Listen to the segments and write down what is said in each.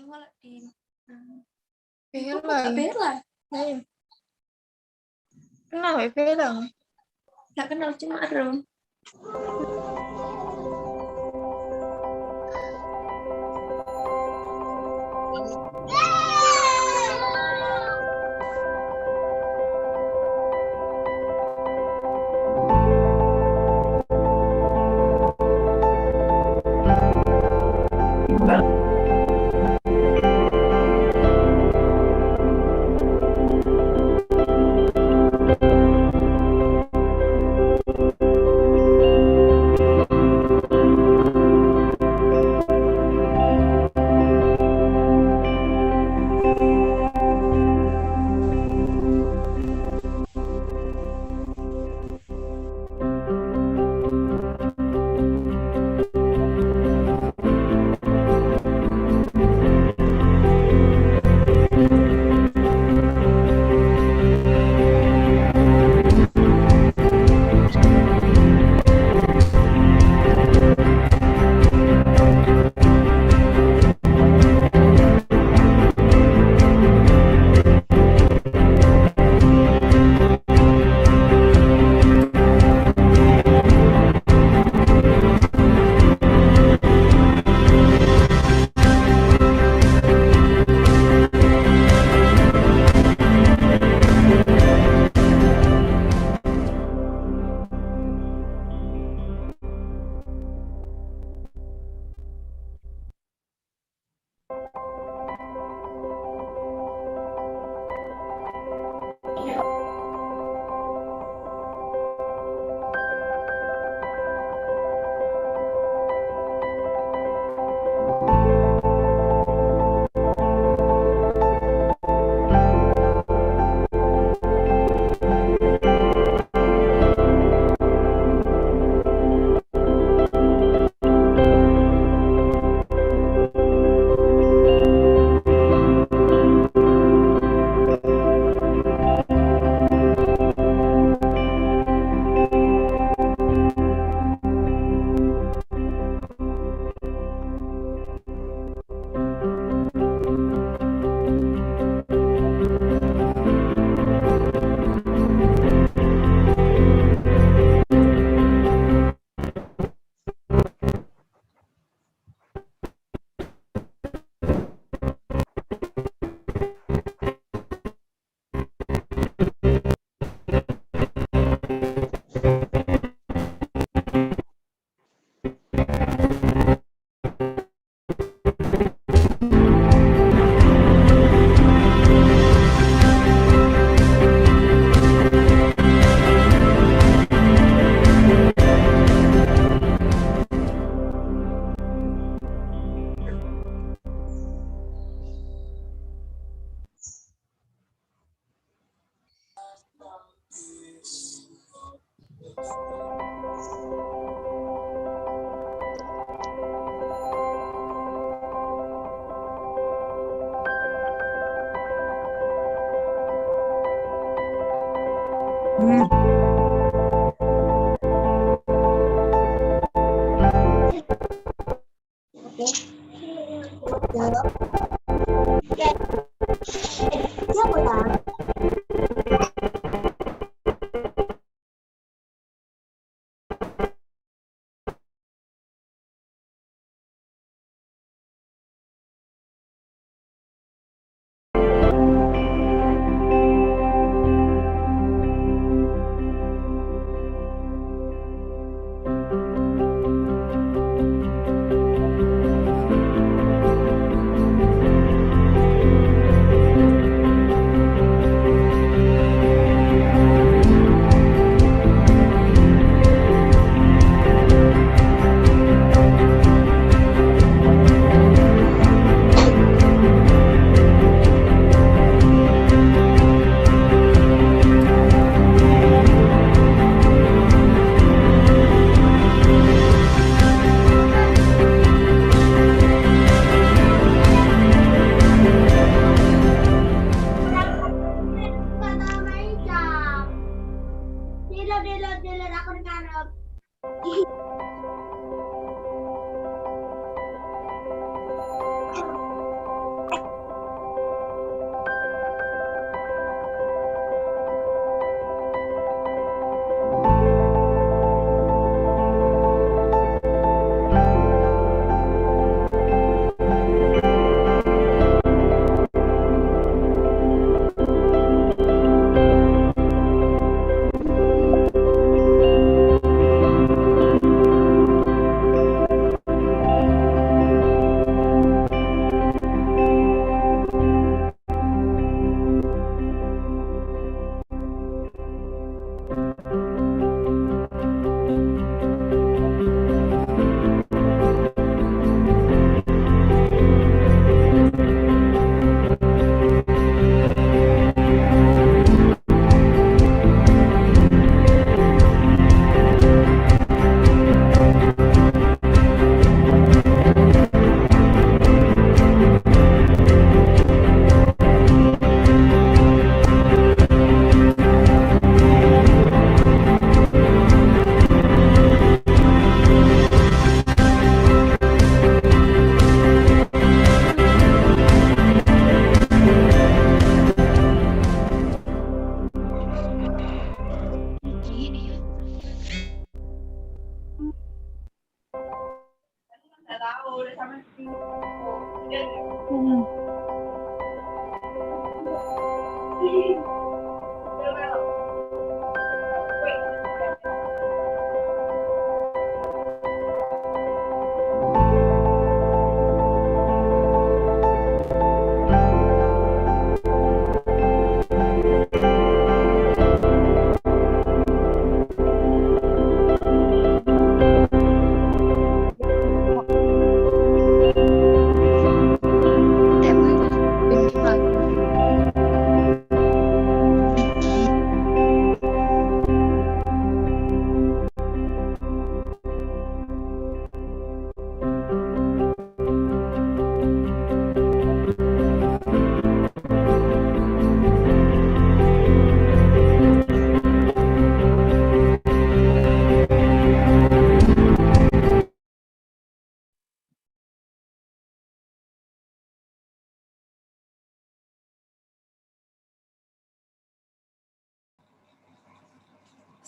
wala din. Kaya Pupunta lang. pera. Ayun. Kenapa bilang? Nggak kenal cuma Arum.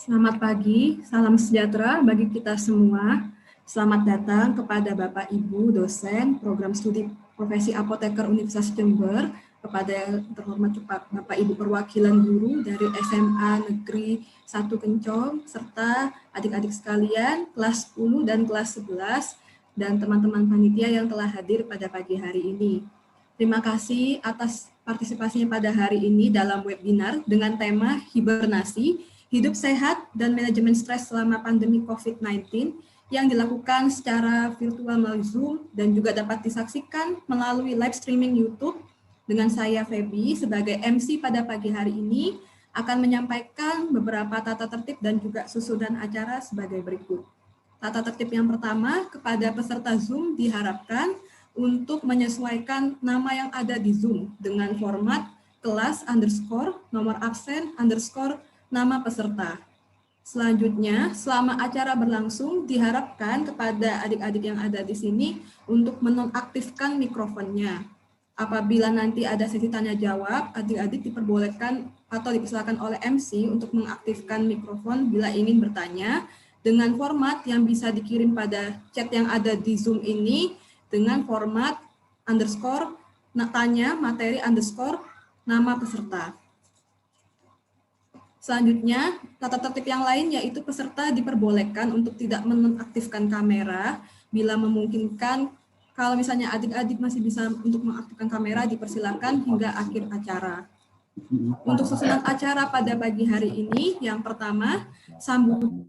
Selamat pagi, salam sejahtera bagi kita semua. Selamat datang kepada Bapak Ibu dosen program studi profesi apoteker Universitas Jember, kepada yang terhormat Bapak Ibu perwakilan guru dari SMA Negeri 1 Kencong, serta adik-adik sekalian kelas 10 dan kelas 11, dan teman-teman panitia yang telah hadir pada pagi hari ini. Terima kasih atas partisipasinya pada hari ini dalam webinar dengan tema hibernasi, hidup sehat dan manajemen stres selama pandemi COVID-19 yang dilakukan secara virtual melalui Zoom dan juga dapat disaksikan melalui live streaming YouTube. Dengan saya Feby sebagai MC pada pagi hari ini akan menyampaikan beberapa tata tertib dan juga susunan acara sebagai berikut. Tata tertib yang pertama, kepada peserta Zoom diharapkan untuk menyesuaikan nama yang ada di Zoom dengan format kelas underscore, nomor absen underscore, nama peserta. Selanjutnya, selama acara berlangsung, diharapkan kepada adik-adik yang ada di sini untuk menonaktifkan mikrofonnya. Apabila nanti ada sesi tanya jawab, adik-adik diperbolehkan atau dipersilakan oleh MC untuk mengaktifkan mikrofon bila ingin bertanya dengan format yang bisa dikirim pada chat yang ada di Zoom ini dengan format underscore, tanya, materi underscore, nama peserta. Selanjutnya, tata tertib yang lain yaitu peserta diperbolehkan untuk tidak menonaktifkan kamera bila memungkinkan. Kalau misalnya adik-adik masih bisa untuk mengaktifkan kamera, dipersilakan hingga akhir acara. Untuk susunan acara pada pagi hari ini, yang pertama, sambutan.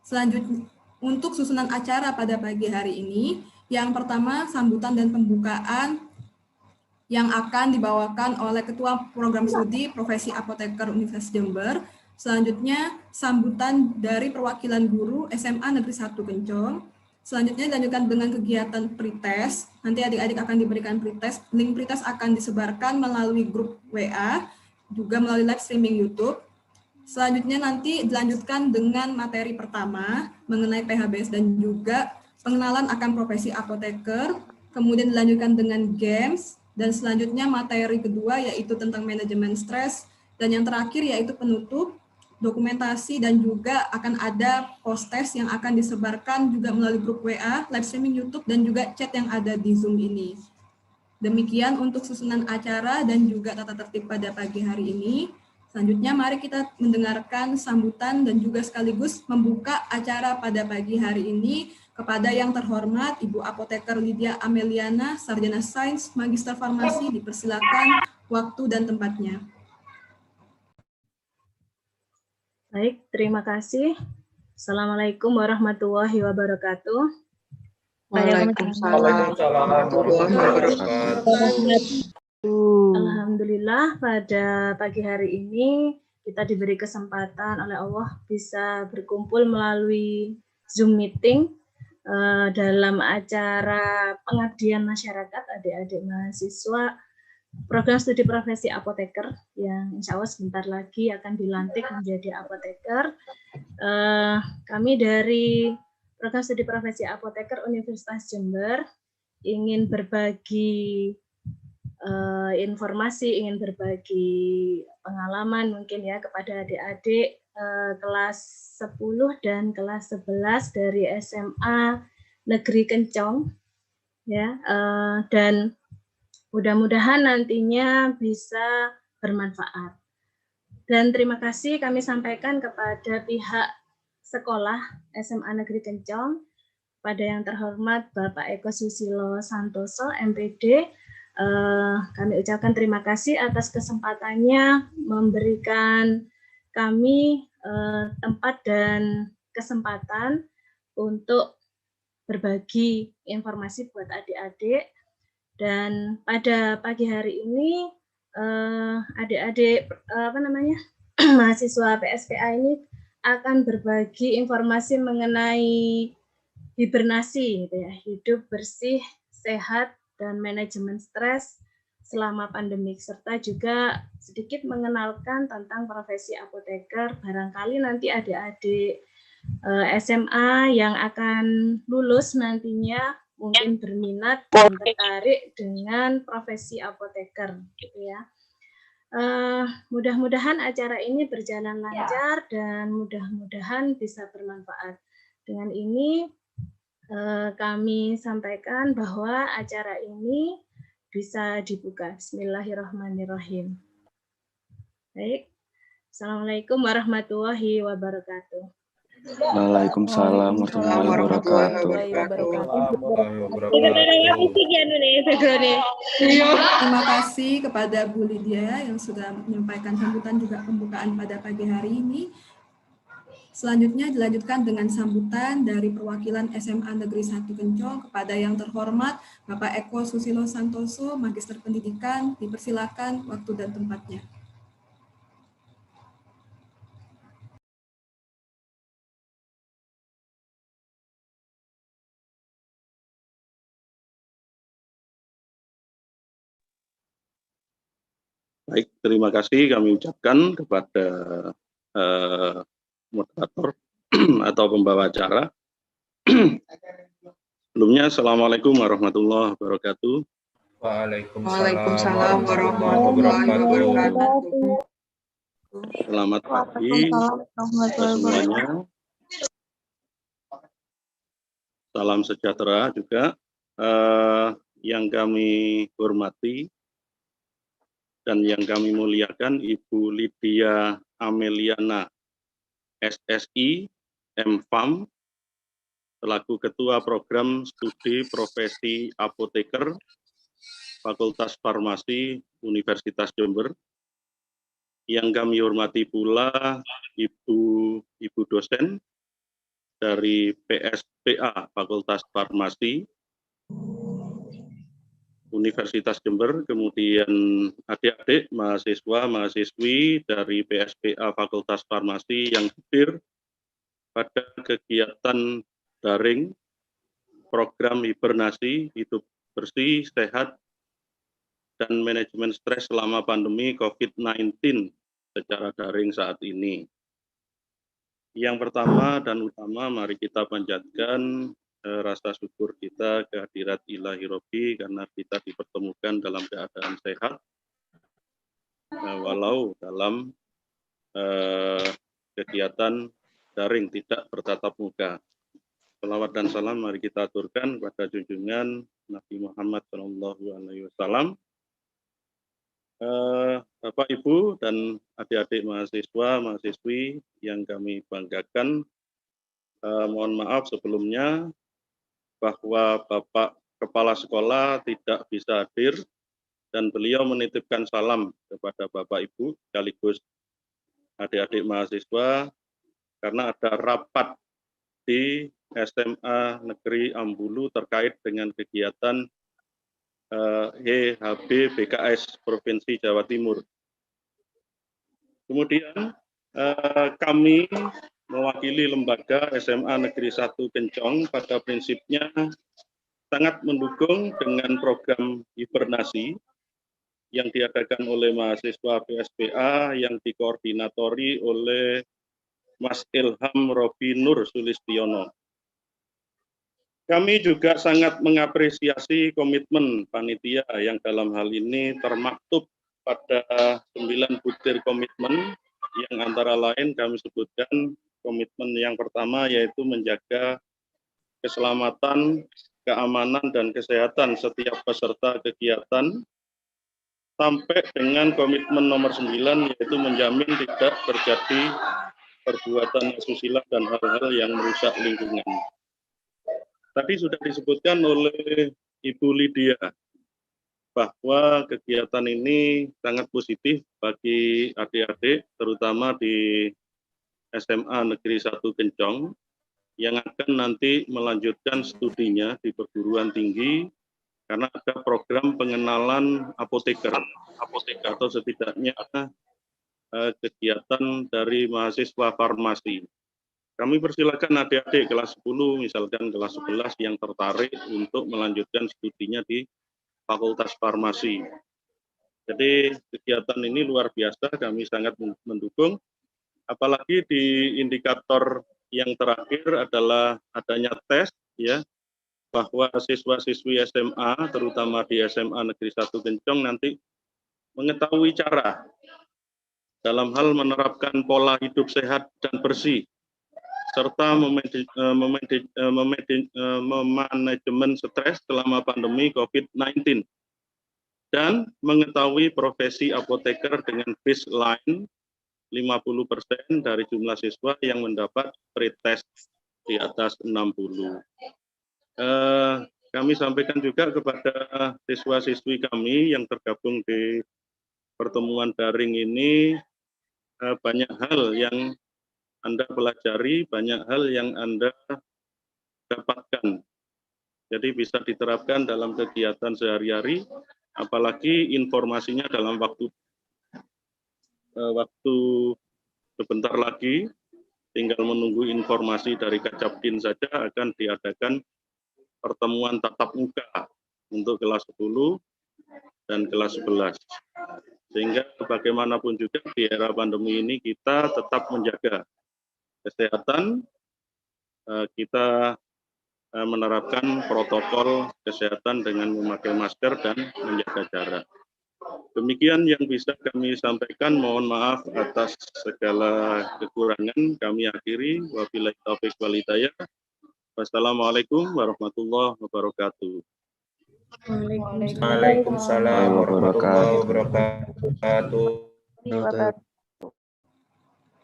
Selanjutnya, untuk susunan acara pada pagi hari ini, yang pertama sambutan dan pembukaan yang akan dibawakan oleh Ketua Program Studi Profesi Apoteker Universitas Jember. Selanjutnya sambutan dari perwakilan guru SMA Negeri 1 Kencong. Selanjutnya dilanjutkan dengan kegiatan pretest. Nanti adik-adik akan diberikan pretest. Link pretest akan disebarkan melalui grup WA, juga melalui live streaming YouTube. Selanjutnya nanti dilanjutkan dengan materi pertama mengenai PHBS dan juga pengenalan akan profesi apoteker, kemudian dilanjutkan dengan games, dan selanjutnya materi kedua yaitu tentang manajemen stres, dan yang terakhir yaitu penutup, dokumentasi, dan juga akan ada post-test yang akan disebarkan juga melalui grup WA, live streaming YouTube, dan juga chat yang ada di Zoom ini. Demikian untuk susunan acara dan juga tata tertib pada pagi hari ini. Selanjutnya, mari kita mendengarkan sambutan dan juga sekaligus membuka acara pada pagi hari ini kepada yang terhormat Ibu Apoteker Lydia Ameliana, Sarjana Sains, Magister Farmasi, dipersilakan waktu dan tempatnya. Baik, terima kasih. Assalamualaikum warahmatullahi wabarakatuh. Waalaikumsalam warahmatullahi wabarakatuh. Alhamdulillah pada pagi hari ini kita diberi kesempatan oleh Allah bisa berkumpul melalui Zoom meeting dalam acara pengabdian masyarakat adik-adik mahasiswa program studi profesi apoteker yang insya Allah sebentar lagi akan dilantik menjadi apoteker. Kami dari program studi profesi apoteker Universitas Jember ingin berbagi informasi, ingin berbagi pengalaman mungkin ya kepada adik-adik kelas 10 dan kelas 11 dari SMA Negeri Kencong ya, dan mudah-mudahan nantinya bisa bermanfaat. Dan terima kasih kami sampaikan kepada pihak sekolah SMA Negeri Kencong, pada yang terhormat Bapak Eko Susilo Santoso, MPD. Kami ucapkan terima kasih atas kesempatannya memberikan kami tempat dan kesempatan untuk berbagi informasi buat adik-adik. Dan pada pagi hari ini adik-adik mahasiswa PSPA ini akan berbagi informasi mengenai hibernasi, gitu ya, hidup bersih, sehat, dan manajemen stres selama pandemik, serta juga sedikit mengenalkan tentang profesi apoteker. Barangkali nanti adik-adik SMA yang akan lulus nantinya mungkin berminat dan tertarik dengan profesi apoteker, gitu ya. Mudah-mudahan acara ini berjalan lancar dan mudah-mudahan bisa bermanfaat. Dengan ini kami sampaikan bahwa acara ini bisa dibuka. Bismillahirrahmanirrahim. Baik. Assalamualaikum warahmatullahi wabarakatuh. Waalaikumsalam warahmatullahi wabarakatuh. Terima kasih kepada Bu Lydia yang sudah menyampaikan sambutan juga pembukaan pada pagi hari ini. Selanjutnya dilanjutkan dengan sambutan dari perwakilan SMA Negeri 1 Kencong kepada yang terhormat Bapak Eko Susilo Santoso, Magister Pendidikan. Dipersilakan waktu dan tempatnya. Baik, terima kasih kami ucapkan kepada moderator atau pembawa acara. Sebelumnya, Assalamualaikum warahmatullahi wabarakatuh. Waalaikumsalam warahmatullahi wabarakatuh. Selamat pagi semuanya. Salam sejahtera juga. Yang kami hormati dan yang kami muliakan Ibu Lydia Ameliana, SSI, MFAM, selaku Ketua Program Studi Profesi Apoteker, Fakultas Farmasi Universitas Jember. Yang kami hormati pula Ibu dosen dari PSPA, Fakultas Farmasi Universitas Jember, kemudian adik-adik mahasiswa-mahasiswi dari PSPA Fakultas Farmasi yang hadir pada kegiatan daring program hibernasi hidup bersih, sehat, dan manajemen stres selama pandemi COVID-19 secara daring saat ini. Yang pertama dan utama, mari kita panjatkan rasa syukur kita kehadirat Ilahi Robbi karena kita dipertemukan dalam keadaan sehat, walau dalam kegiatan daring tidak bertatap muka. Salawat dan salam mari kita aturkan pada junjungan Nabi Muhammad SAW. Bapak, Ibu, dan adik-adik mahasiswa, mahasiswi yang kami banggakan, mohon maaf sebelumnya bahwa Bapak Kepala Sekolah tidak bisa hadir dan beliau menitipkan salam kepada Bapak Ibu sekaligus adik-adik mahasiswa karena ada rapat di SMA Negeri Ambulu terkait dengan kegiatan HB BKS Provinsi Jawa Timur. Kemudian kami mewakili lembaga SMA Negeri 1 Kencong pada prinsipnya sangat mendukung dengan program hibernasi yang diadakan oleh mahasiswa PSPA yang dikoordinatori oleh Mas Ilham Robi Nur Sulistiono. Kami juga sangat mengapresiasi komitmen panitia yang dalam hal ini termaktub pada 9 butir komitmen yang antara lain kami sebutkan komitmen yang pertama yaitu menjaga keselamatan, keamanan, dan kesehatan setiap peserta kegiatan sampai dengan komitmen nomor 9 yaitu menjamin tidak terjadi perbuatan asusila dan hal-hal yang merusak lingkungan. Tadi sudah disebutkan oleh Ibu Lydia bahwa kegiatan ini sangat positif bagi adik-adik, terutama di SMA Negeri 1 Kencong, yang akan nanti melanjutkan studinya di perguruan tinggi, karena ada program pengenalan apoteker, atau setidaknya kegiatan dari mahasiswa farmasi. Kami persilakan adik-adik kelas 10, misalkan kelas 11 yang tertarik untuk melanjutkan studinya di Fakultas Farmasi. Jadi kegiatan ini luar biasa, kami sangat mendukung. Apalagi di indikator yang terakhir adalah adanya tes, ya, bahwa siswa-siswi SMA, terutama di SMA Negeri 1 Kencong nanti mengetahui cara dalam hal menerapkan pola hidup sehat dan bersih, serta memanajemen stres selama pandemi COVID-19, dan mengetahui profesi apoteker dengan baseline 50% dari jumlah siswa yang mendapat pretest di atas 60. Kami sampaikan juga kepada siswa-siswi kami yang tergabung di pertemuan daring ini, banyak hal yang Anda pelajari, banyak hal yang Anda dapatkan. Jadi bisa diterapkan dalam kegiatan sehari-hari, apalagi informasinya dalam waktu sebentar lagi, tinggal menunggu informasi dari Kacapdin saja akan diadakan pertemuan tatap muka untuk kelas 10 dan kelas 11. Sehingga bagaimanapun juga di era pandemi ini kita tetap menjaga kesehatan, kita menerapkan protokol kesehatan dengan memakai masker dan menjaga jarak. Demikian yang bisa kami sampaikan, mohon maaf atas segala kekurangan, kami akhiri. Wabillahi taufiq wal hidayah. Wassalamualaikum warahmatullahi wabarakatuh. Waalaikumsalam warahmatullahi wabarakatuh.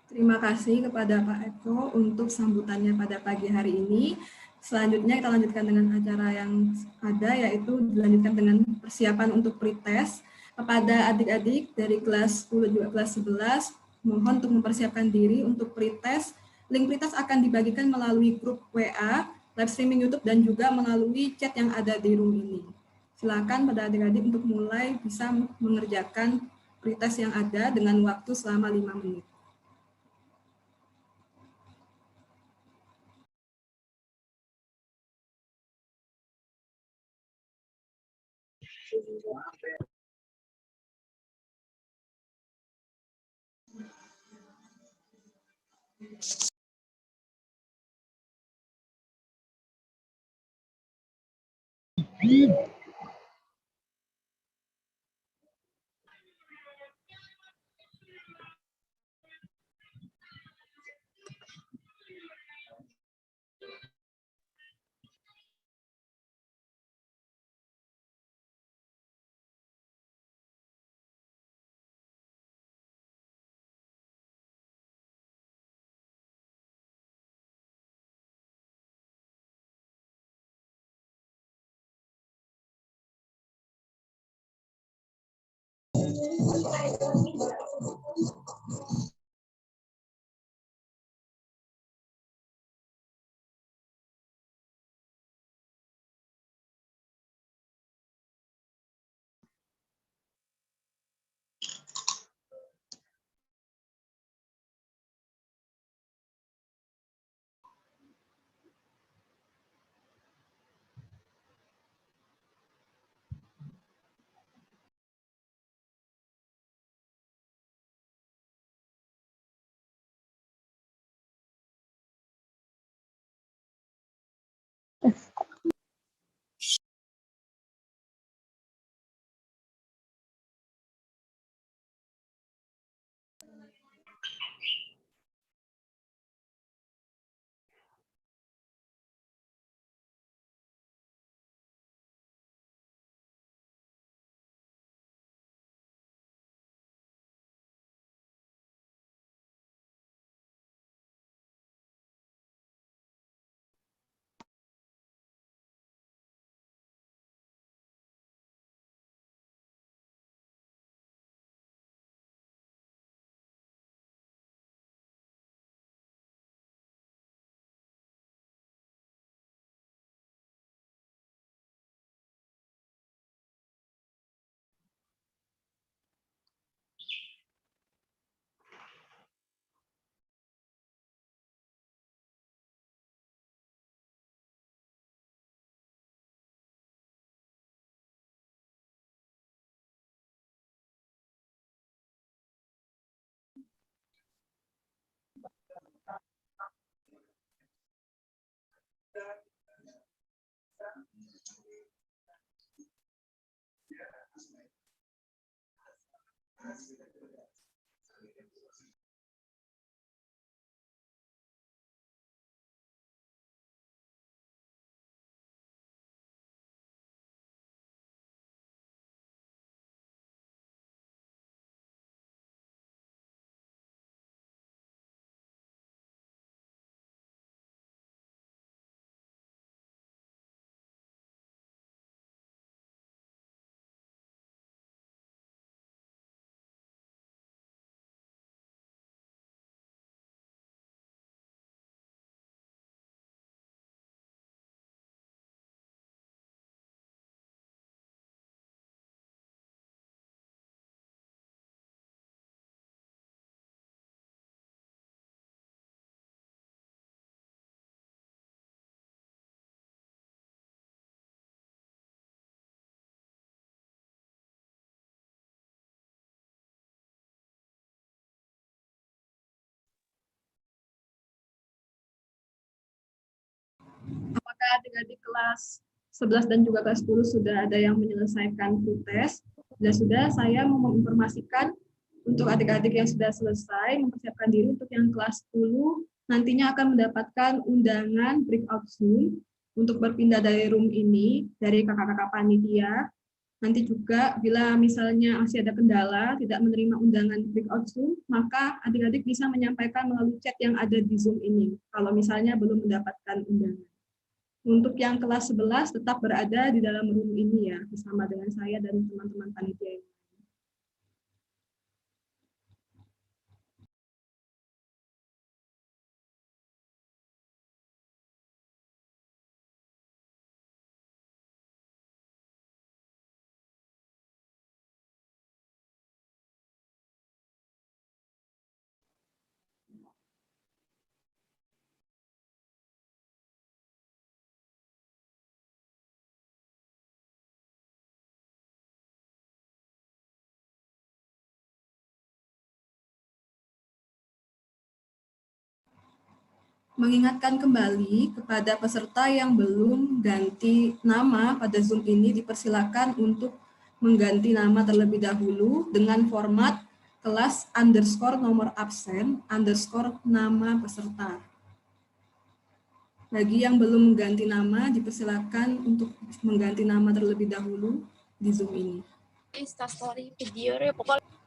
Terima kasih kepada Pak Eko untuk sambutannya pada pagi hari ini. Selanjutnya kita lanjutkan dengan acara yang ada, yaitu dilanjutkan dengan persiapan untuk pretest. Kepada adik-adik dari kelas 10 juga kelas 11, mohon untuk mempersiapkan diri untuk pretest. Link pretest akan dibagikan melalui grup WA, live streaming YouTube, dan juga melalui chat yang ada di room ini. Silakan pada adik-adik untuk mulai bisa mengerjakan pretest yang ada dengan waktu selama 5 menit. Apakah adik-adik kelas 11 dan juga kelas 10 sudah ada yang menyelesaikan tes? Dan sudah, saya mau menginformasikan untuk adik-adik yang sudah selesai mempersiapkan diri untuk yang kelas 10 nantinya akan mendapatkan undangan breakout Zoom untuk berpindah dari room ini dari kakak-kakak panitia. Nanti juga bila misalnya masih ada kendala tidak menerima undangan breakout Zoom, maka adik-adik bisa menyampaikan melalui chat yang ada di Zoom ini kalau misalnya belum mendapatkan undangan. Untuk yang kelas 11 tetap berada di dalam room ini ya, bersama dengan saya dan teman-teman panitia ini. Mengingatkan kembali kepada peserta yang belum ganti nama pada Zoom ini, dipersilakan untuk mengganti nama terlebih dahulu dengan format kelas underscore nomor absen underscore nama peserta. Bagi yang belum mengganti nama, dipersilakan untuk mengganti nama terlebih dahulu di Zoom ini. Instastory video pokoknya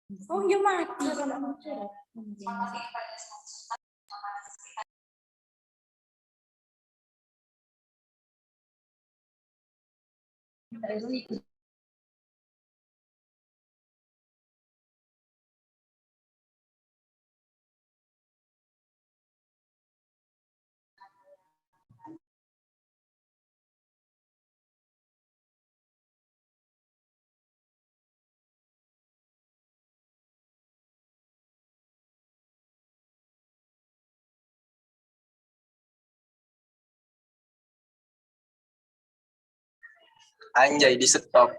Oh, ya mati. Anjay, di stop.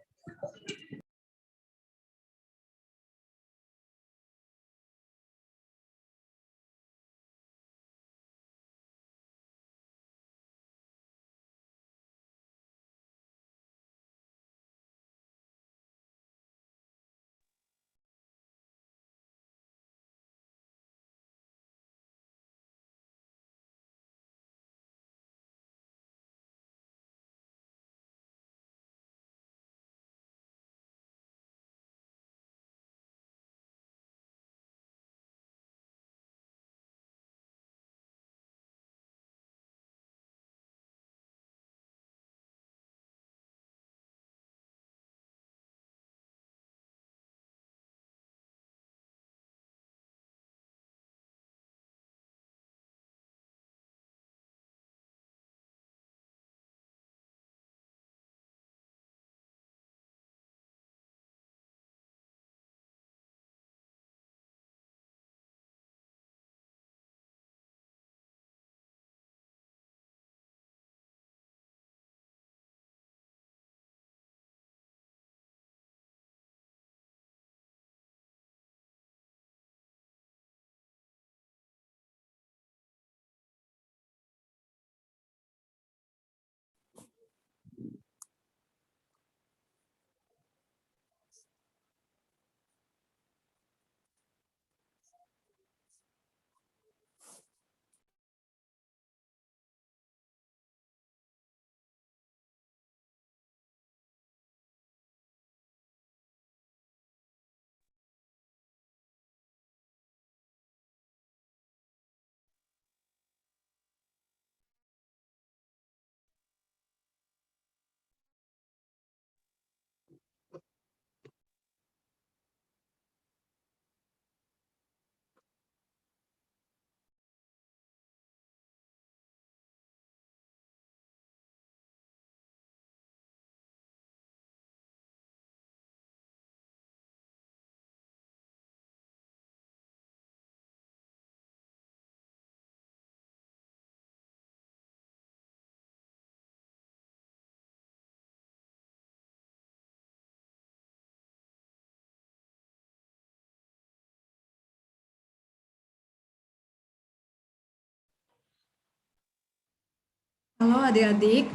Halo adik-adik,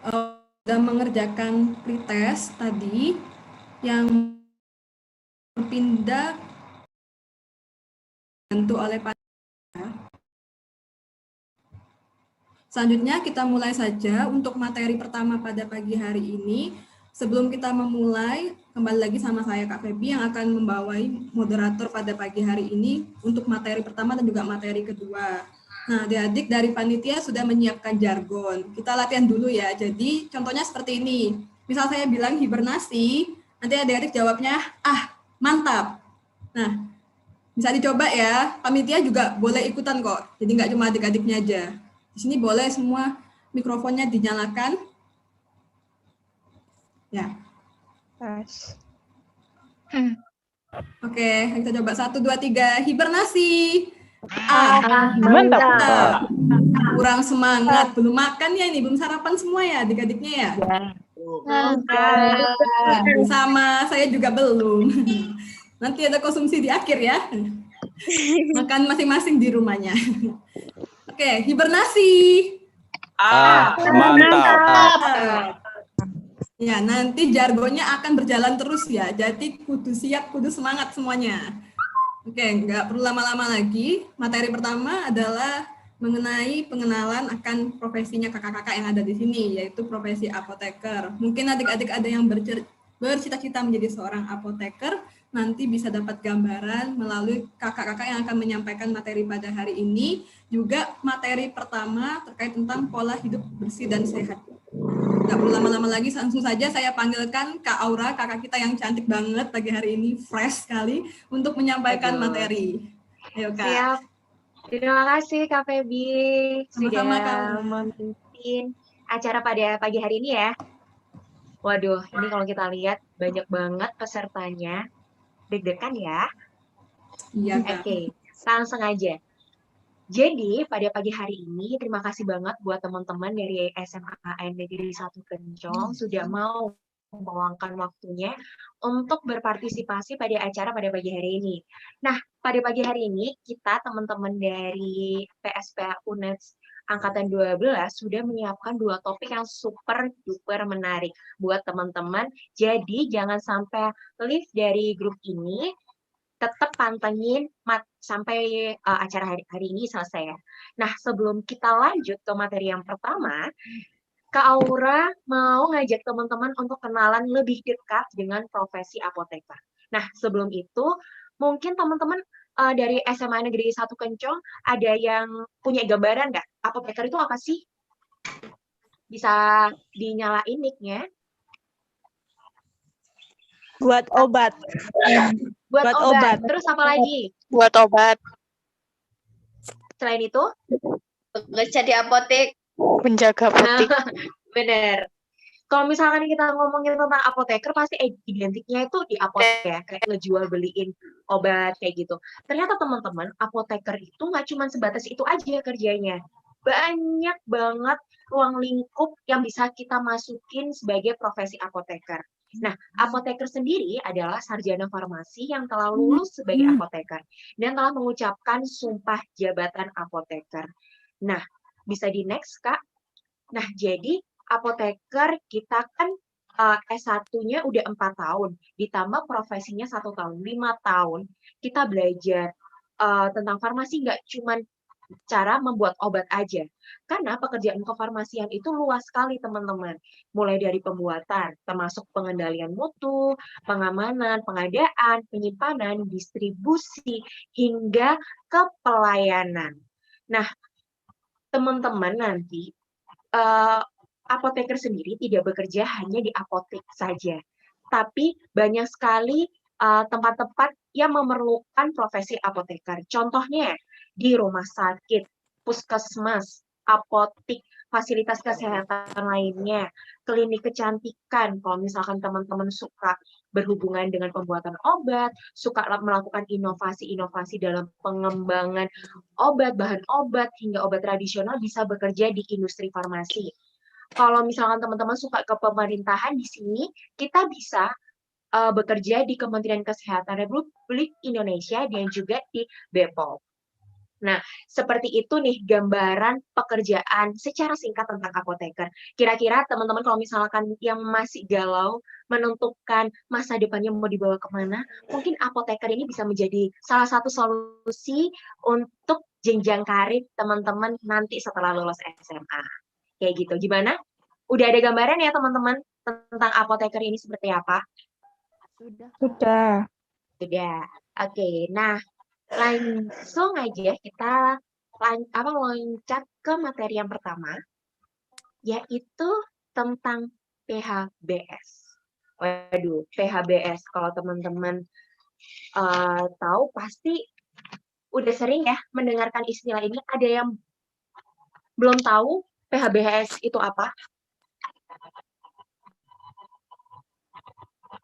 sudah mengerjakan pretest tadi yang berpindah dibantu oleh panitia. Selanjutnya kita mulai saja untuk materi pertama pada pagi hari ini. Sebelum kita memulai, kembali lagi sama saya Kak Febi yang akan membawai moderator pada pagi hari ini untuk materi pertama dan juga materi kedua. Nah, adik-adik dari panitia sudah menyiapkan jargon. Kita latihan dulu ya. Jadi contohnya seperti ini. Misal saya bilang hibernasi, nanti adik-adik jawabnya, ah, mantap. Nah, bisa dicoba ya. Panitia juga boleh ikutan kok. Jadi nggak cuma adik-adiknya aja. Di sini boleh semua mikrofonnya dinyalakan. Ya. Oke, kita coba 1, 2, 3. Hibernasi. Mantap. Kurang semangat, belum makan ya ini, belum sarapan semua ya adik-adiknya ya? Sama, saya juga belum. Nanti ada konsumsi di akhir ya. Makan masing-masing di rumahnya. Oke, hibernasi. Mantap. Ya, nanti jargonnya akan berjalan terus ya. Jadi kudu siap, kudu semangat semuanya. Oke, nggak perlu lama-lama lagi. Materi pertama adalah mengenai pengenalan akan profesinya kakak-kakak yang ada di sini, yaitu profesi apoteker. Mungkin adik-adik ada yang bercita-cita menjadi seorang apoteker. nanti bisa dapat gambaran melalui kakak-kakak yang akan menyampaikan materi pada hari ini. Juga materi pertama terkait tentang pola hidup bersih dan sehat. Nggak perlu lama-lama lagi, langsung saja saya panggilkan Kak Aura, kakak kita yang cantik banget pagi hari ini, fresh sekali, untuk menyampaikan materi. Ayo Kak. Siap. Terima kasih Kak Febi sudah Sama-sama, Kak Aura. memimpin acara pada pagi hari ini ya. Waduh, ini kalau kita lihat banyak banget pesertanya. Deg-degan ya. Iya Kak. Oke, langsung aja. Jadi pada pagi hari ini terima kasih banget buat teman-teman dari SMA Negeri 1 Kencong sudah mau meluangkan waktunya untuk berpartisipasi pada acara pada pagi hari ini. Nah, pada pagi hari ini kita teman-teman dari PSPA UNES Angkatan 12 sudah menyiapkan 2 topik yang super duper menarik buat teman-teman. Jadi jangan sampai leave dari grup ini, tetap pantengin sampai acara hari ini selesai ya. Nah, sebelum kita lanjut ke materi yang pertama, Kak Aura mau ngajak teman-teman untuk kenalan lebih dekat dengan profesi apoteker. Nah, sebelum itu, mungkin teman-teman dari SMA Negeri 1 Kencong ada yang punya gambaran nggak? Apoteker itu apa sih? Bisa dinyalain mic-nya. Buat obat. Buat obat. Terus apa lagi? Buat obat. Selain itu? Bekerja di apotek. Penjaga apotek. Bener. Kalau misalkan kita ngomongin tentang apoteker, pasti identiknya itu di apotek ya, kayak ngejual beliin obat kayak gitu. Ternyata teman-teman, apoteker itu nggak cuma sebatas itu aja kerjanya. Banyak banget ruang lingkup yang bisa kita masukin sebagai profesi apoteker. Nah, apoteker sendiri adalah sarjana farmasi yang telah lulus sebagai apoteker dan telah mengucapkan sumpah jabatan apoteker. Nah, bisa di next, Kak. Nah, jadi apoteker kita kan S1-nya udah 4 tahun, ditambah profesinya 1 tahun, 5 tahun. Kita belajar tentang farmasi nggak cuma cara membuat obat aja. Karena pekerjaan kefarmasian itu luas sekali, teman-teman. Mulai dari pembuatan, termasuk pengendalian mutu, pengamanan, pengadaan, penyimpanan, distribusi, hingga ke pelayanan. Nah, teman-teman nanti, apoteker sendiri tidak bekerja hanya di apotek saja. Tapi banyak sekali tempat-tempat yang memerlukan profesi apoteker. Contohnya, di rumah sakit, puskesmas, apotik, fasilitas kesehatan lainnya, klinik kecantikan, kalau misalkan teman-teman suka berhubungan dengan pembuatan obat, suka melakukan inovasi-inovasi dalam pengembangan obat, bahan obat, hingga obat tradisional bisa bekerja di industri farmasi. Kalau misalkan teman-teman suka ke pemerintahan, di sini kita bisa bekerja di Kementerian Kesehatan Republik Indonesia dan juga di BPOM. Nah, seperti itu nih gambaran pekerjaan secara singkat tentang apoteker. Kira-kira teman-teman kalau misalkan yang masih galau menentukan masa depannya mau dibawa kemana, mungkin apoteker ini bisa menjadi salah satu solusi untuk jenjang karir teman-teman nanti setelah lulus SMA. Kayak gitu. Gimana? Udah ada gambaran ya teman-teman tentang apoteker ini seperti apa? Sudah. Oke, nah langsung aja kita loncat ke materi yang pertama, yaitu tentang PHBS. Waduh, PHBS kalau teman-teman tahu pasti udah sering ya mendengarkan istilah ini. Ada yang belum tahu PHBS itu apa?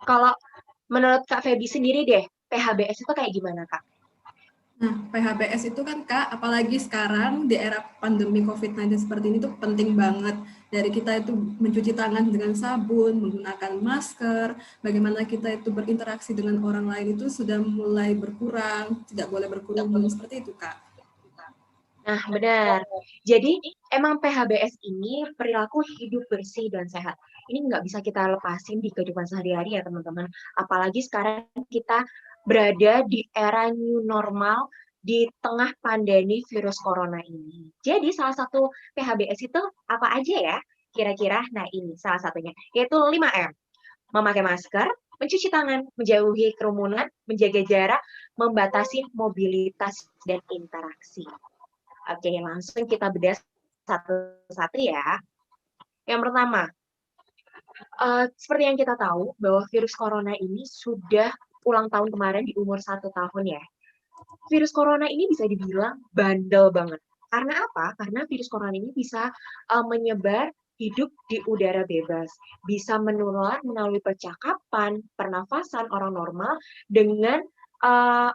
Kalau menurut Kak Febi sendiri deh, PHBS itu kayak gimana, Kak? Nah, PHBS itu kan Kak, apalagi sekarang di era pandemi COVID-19 seperti ini tuh penting banget. Dari kita itu mencuci tangan dengan sabun, menggunakan masker, bagaimana kita itu berinteraksi dengan orang lain itu sudah mulai berkurang, tidak boleh berkerumun, seperti itu Kak. Nah, benar. Jadi, emang PHBS ini perilaku hidup bersih dan sehat. Ini nggak bisa kita lepasin di kehidupan sehari-hari ya, teman-teman. Apalagi sekarang kita berada di era new normal di tengah pandemi virus corona ini. Jadi, salah satu PHBS itu apa aja ya? Kira-kira, nah ini salah satunya, yaitu 5M. Memakai masker, mencuci tangan, menjauhi kerumunan, menjaga jarak, membatasi mobilitas dan interaksi. Oke, langsung kita bedah satu-satu ya. Yang pertama, seperti yang kita tahu bahwa virus corona ini sudah ulang tahun kemarin di umur 1 tahun ya. Virus corona ini bisa dibilang bandel banget. Karena apa? Karena virus corona ini bisa menyebar hidup di udara bebas, bisa menular melalui percakapan, pernafasan orang normal dengan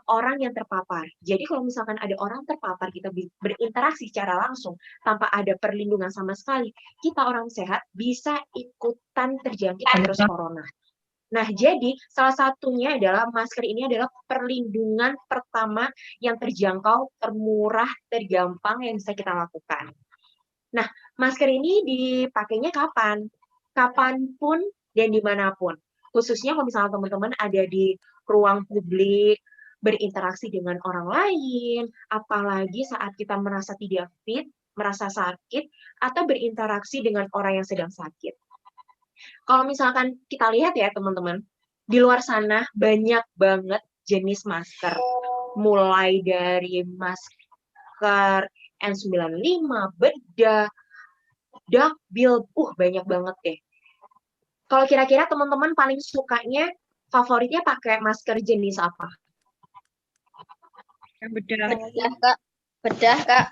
orang yang terpapar. Jadi kalau misalkan ada orang terpapar, kita berinteraksi secara langsung tanpa ada perlindungan sama sekali, kita orang sehat bisa ikutan terjangkit virus corona. Nah, jadi salah satunya adalah masker ini adalah perlindungan pertama yang terjangkau, termurah, tergampang yang bisa kita lakukan. Nah, masker ini dipakainya kapan? Kapanpun dan dimanapun. Khususnya kalau misalnya teman-teman ada di ruang publik, berinteraksi dengan orang lain, apalagi saat kita merasa tidak fit, merasa sakit, atau berinteraksi dengan orang yang sedang sakit. Kalau misalkan kita lihat ya teman-teman, di luar sana banyak banget jenis masker. Mulai dari masker N95, bedah, duckbill, banyak banget deh. Kalau kira-kira teman-teman paling sukanya, favoritnya pakai masker jenis apa? Bedah. Bedah, Kak. Bedah, Kak.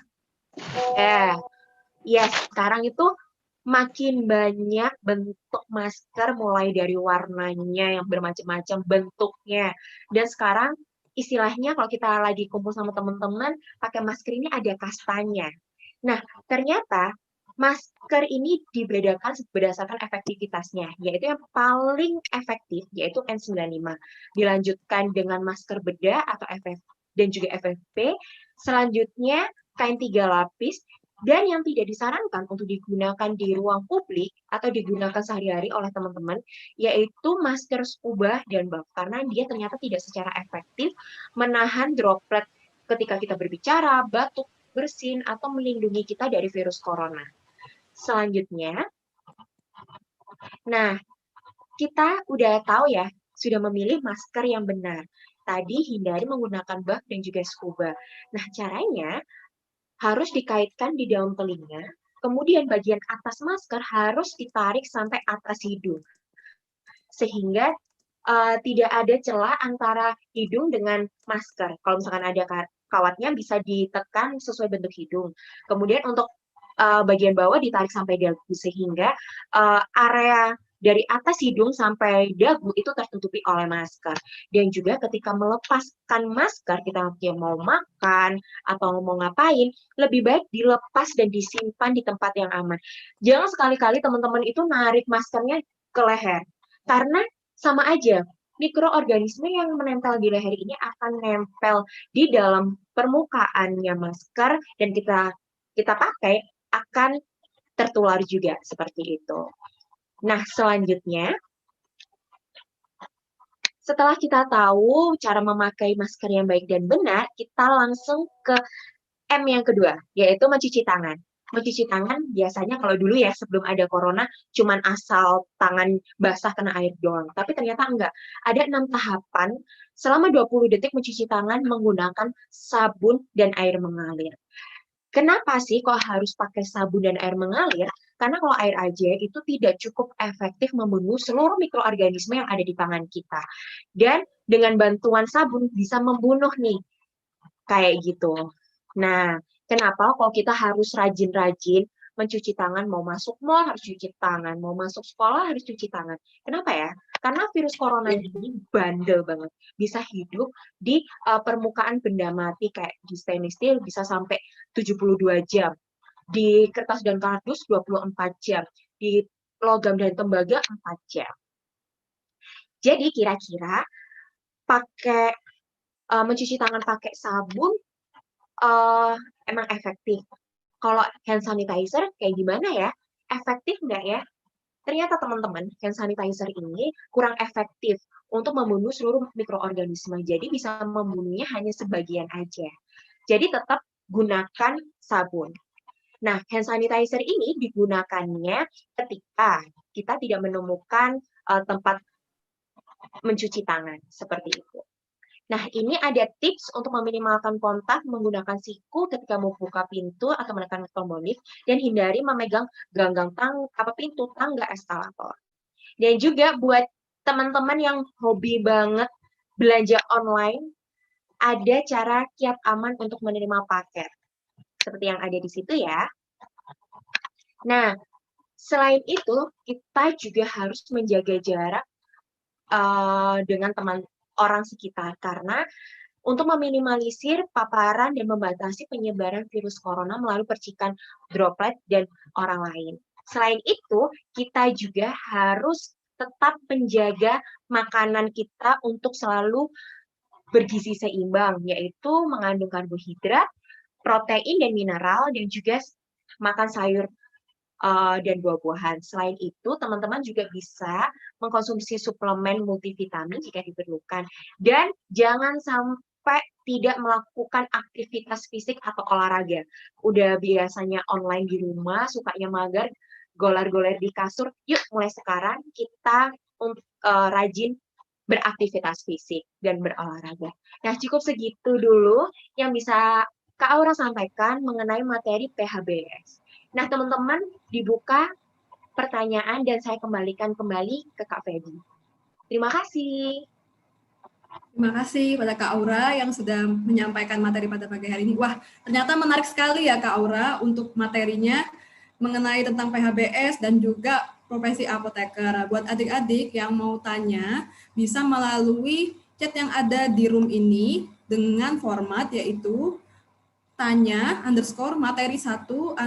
Ya, sekarang itu makin banyak bentuk masker mulai dari warnanya yang bermacam-macam bentuknya. Dan sekarang istilahnya kalau kita lagi kumpul sama teman-teman, pakai masker ini ada kastanya. Nah, ternyata masker ini dibedakan berdasarkan efektivitasnya, yaitu yang paling efektif, yaitu N95. Dilanjutkan dengan masker bedah atau dan juga FFP. Selanjutnya, kain 3 lapis, dan yang tidak disarankan untuk digunakan di ruang publik atau digunakan sehari-hari oleh teman-teman, yaitu masker scuba dan buff, karena dia ternyata tidak secara efektif menahan droplet ketika kita berbicara, batuk, bersin, atau melindungi kita dari virus corona. Selanjutnya, nah, kita udah tahu ya, sudah memilih masker yang benar. Tadi hindari menggunakan buff dan juga scuba. Nah, caranya harus dikaitkan di dalam telinga, kemudian bagian atas masker harus ditarik sampai atas hidung. Sehingga tidak ada celah antara hidung dengan masker. Kalau misalkan ada kawatnya bisa ditekan sesuai bentuk hidung. Kemudian untuk bagian bawah ditarik sampai dagu, sehingga area dari atas hidung sampai dagu itu tertutupi oleh masker. Dan juga ketika melepaskan masker, kita mau makan atau mau ngapain, lebih baik dilepas dan disimpan di tempat yang aman. Jangan sekali-kali teman-teman itu narik maskernya ke leher. Karena sama aja, mikroorganisme yang menempel di leher ini akan nempel di dalam permukaannya masker, dan kita pakai akan tertular juga seperti itu. Nah, selanjutnya, setelah kita tahu cara memakai masker yang baik dan benar, kita langsung ke M yang kedua, yaitu mencuci tangan. Mencuci tangan biasanya kalau dulu ya, sebelum ada corona, cuman asal tangan basah kena air doang. Tapi ternyata enggak. Ada 6 tahapan selama 20 detik mencuci tangan menggunakan sabun dan air mengalir. Kenapa sih kok harus pakai sabun dan air mengalir? Karena kalau air aja itu tidak cukup efektif membunuh seluruh mikroorganisme yang ada di tangan kita. Dan dengan bantuan sabun bisa membunuh nih, kayak gitu. Nah, kenapa kok kita harus rajin-rajin mencuci tangan, mau masuk mall harus cuci tangan, mau masuk sekolah harus cuci tangan. Kenapa ya? Karena virus corona ini bandel banget. Bisa hidup di permukaan benda mati kayak di stainless steel bisa sampai 72 jam. Di kertas dan kardus 24 jam. Di logam dan tembaga 4 jam. Jadi kira-kira pakai mencuci tangan pakai sabun emang efektif. Kalau hand sanitizer kayak gimana ya? Efektif nggak ya? Ternyata teman-teman, hand sanitizer ini kurang efektif untuk membunuh seluruh mikroorganisme. Jadi bisa membunuhnya hanya sebagian aja. Jadi tetap gunakan sabun. Nah, hand sanitizer ini digunakannya ketika kita tidak menemukan tempat mencuci tangan, seperti itu. Nah, ini ada tips untuk meminimalkan kontak menggunakan siku ketika membuka pintu atau menekan tombol lift, dan hindari memegang ganggang pintu, tangga, eskalator. Dan juga buat teman-teman yang hobi banget belanja online, ada cara kiat aman untuk menerima paket. Seperti yang ada di situ ya. Nah, selain itu, kita juga harus menjaga jarak dengan orang sekitar, karena untuk meminimalisir paparan dan membatasi penyebaran virus corona melalui percikan droplet dan orang lain. Selain itu, kita juga harus tetap menjaga makanan kita untuk selalu bergizi seimbang, yaitu mengandung karbohidrat, protein dan mineral, dan juga makan sayur dan buah-buahan. Selain itu, teman-teman juga bisa mengkonsumsi suplemen multivitamin jika diperlukan. Dan jangan sampai tidak melakukan aktivitas fisik atau olahraga. Udah biasanya online di rumah, sukanya mager, golar-golar di kasur, yuk mulai sekarang kita rajin beraktivitas fisik dan berolahraga. Nah, cukup segitu dulu yang bisa Kak Aura sampaikan mengenai materi PHBS. Nah, teman-teman, dibuka pertanyaan dan saya kembalikan kembali ke Kak Feby. Terima kasih. Terima kasih pada Kak Aura yang sudah menyampaikan materi pada pagi hari ini. Wah, ternyata menarik sekali ya Kak Aura untuk materinya mengenai tentang PHBS dan juga profesi apoteker. Buat adik-adik yang mau tanya, bisa melalui chat yang ada di room ini dengan format yaitu tanya _materi 1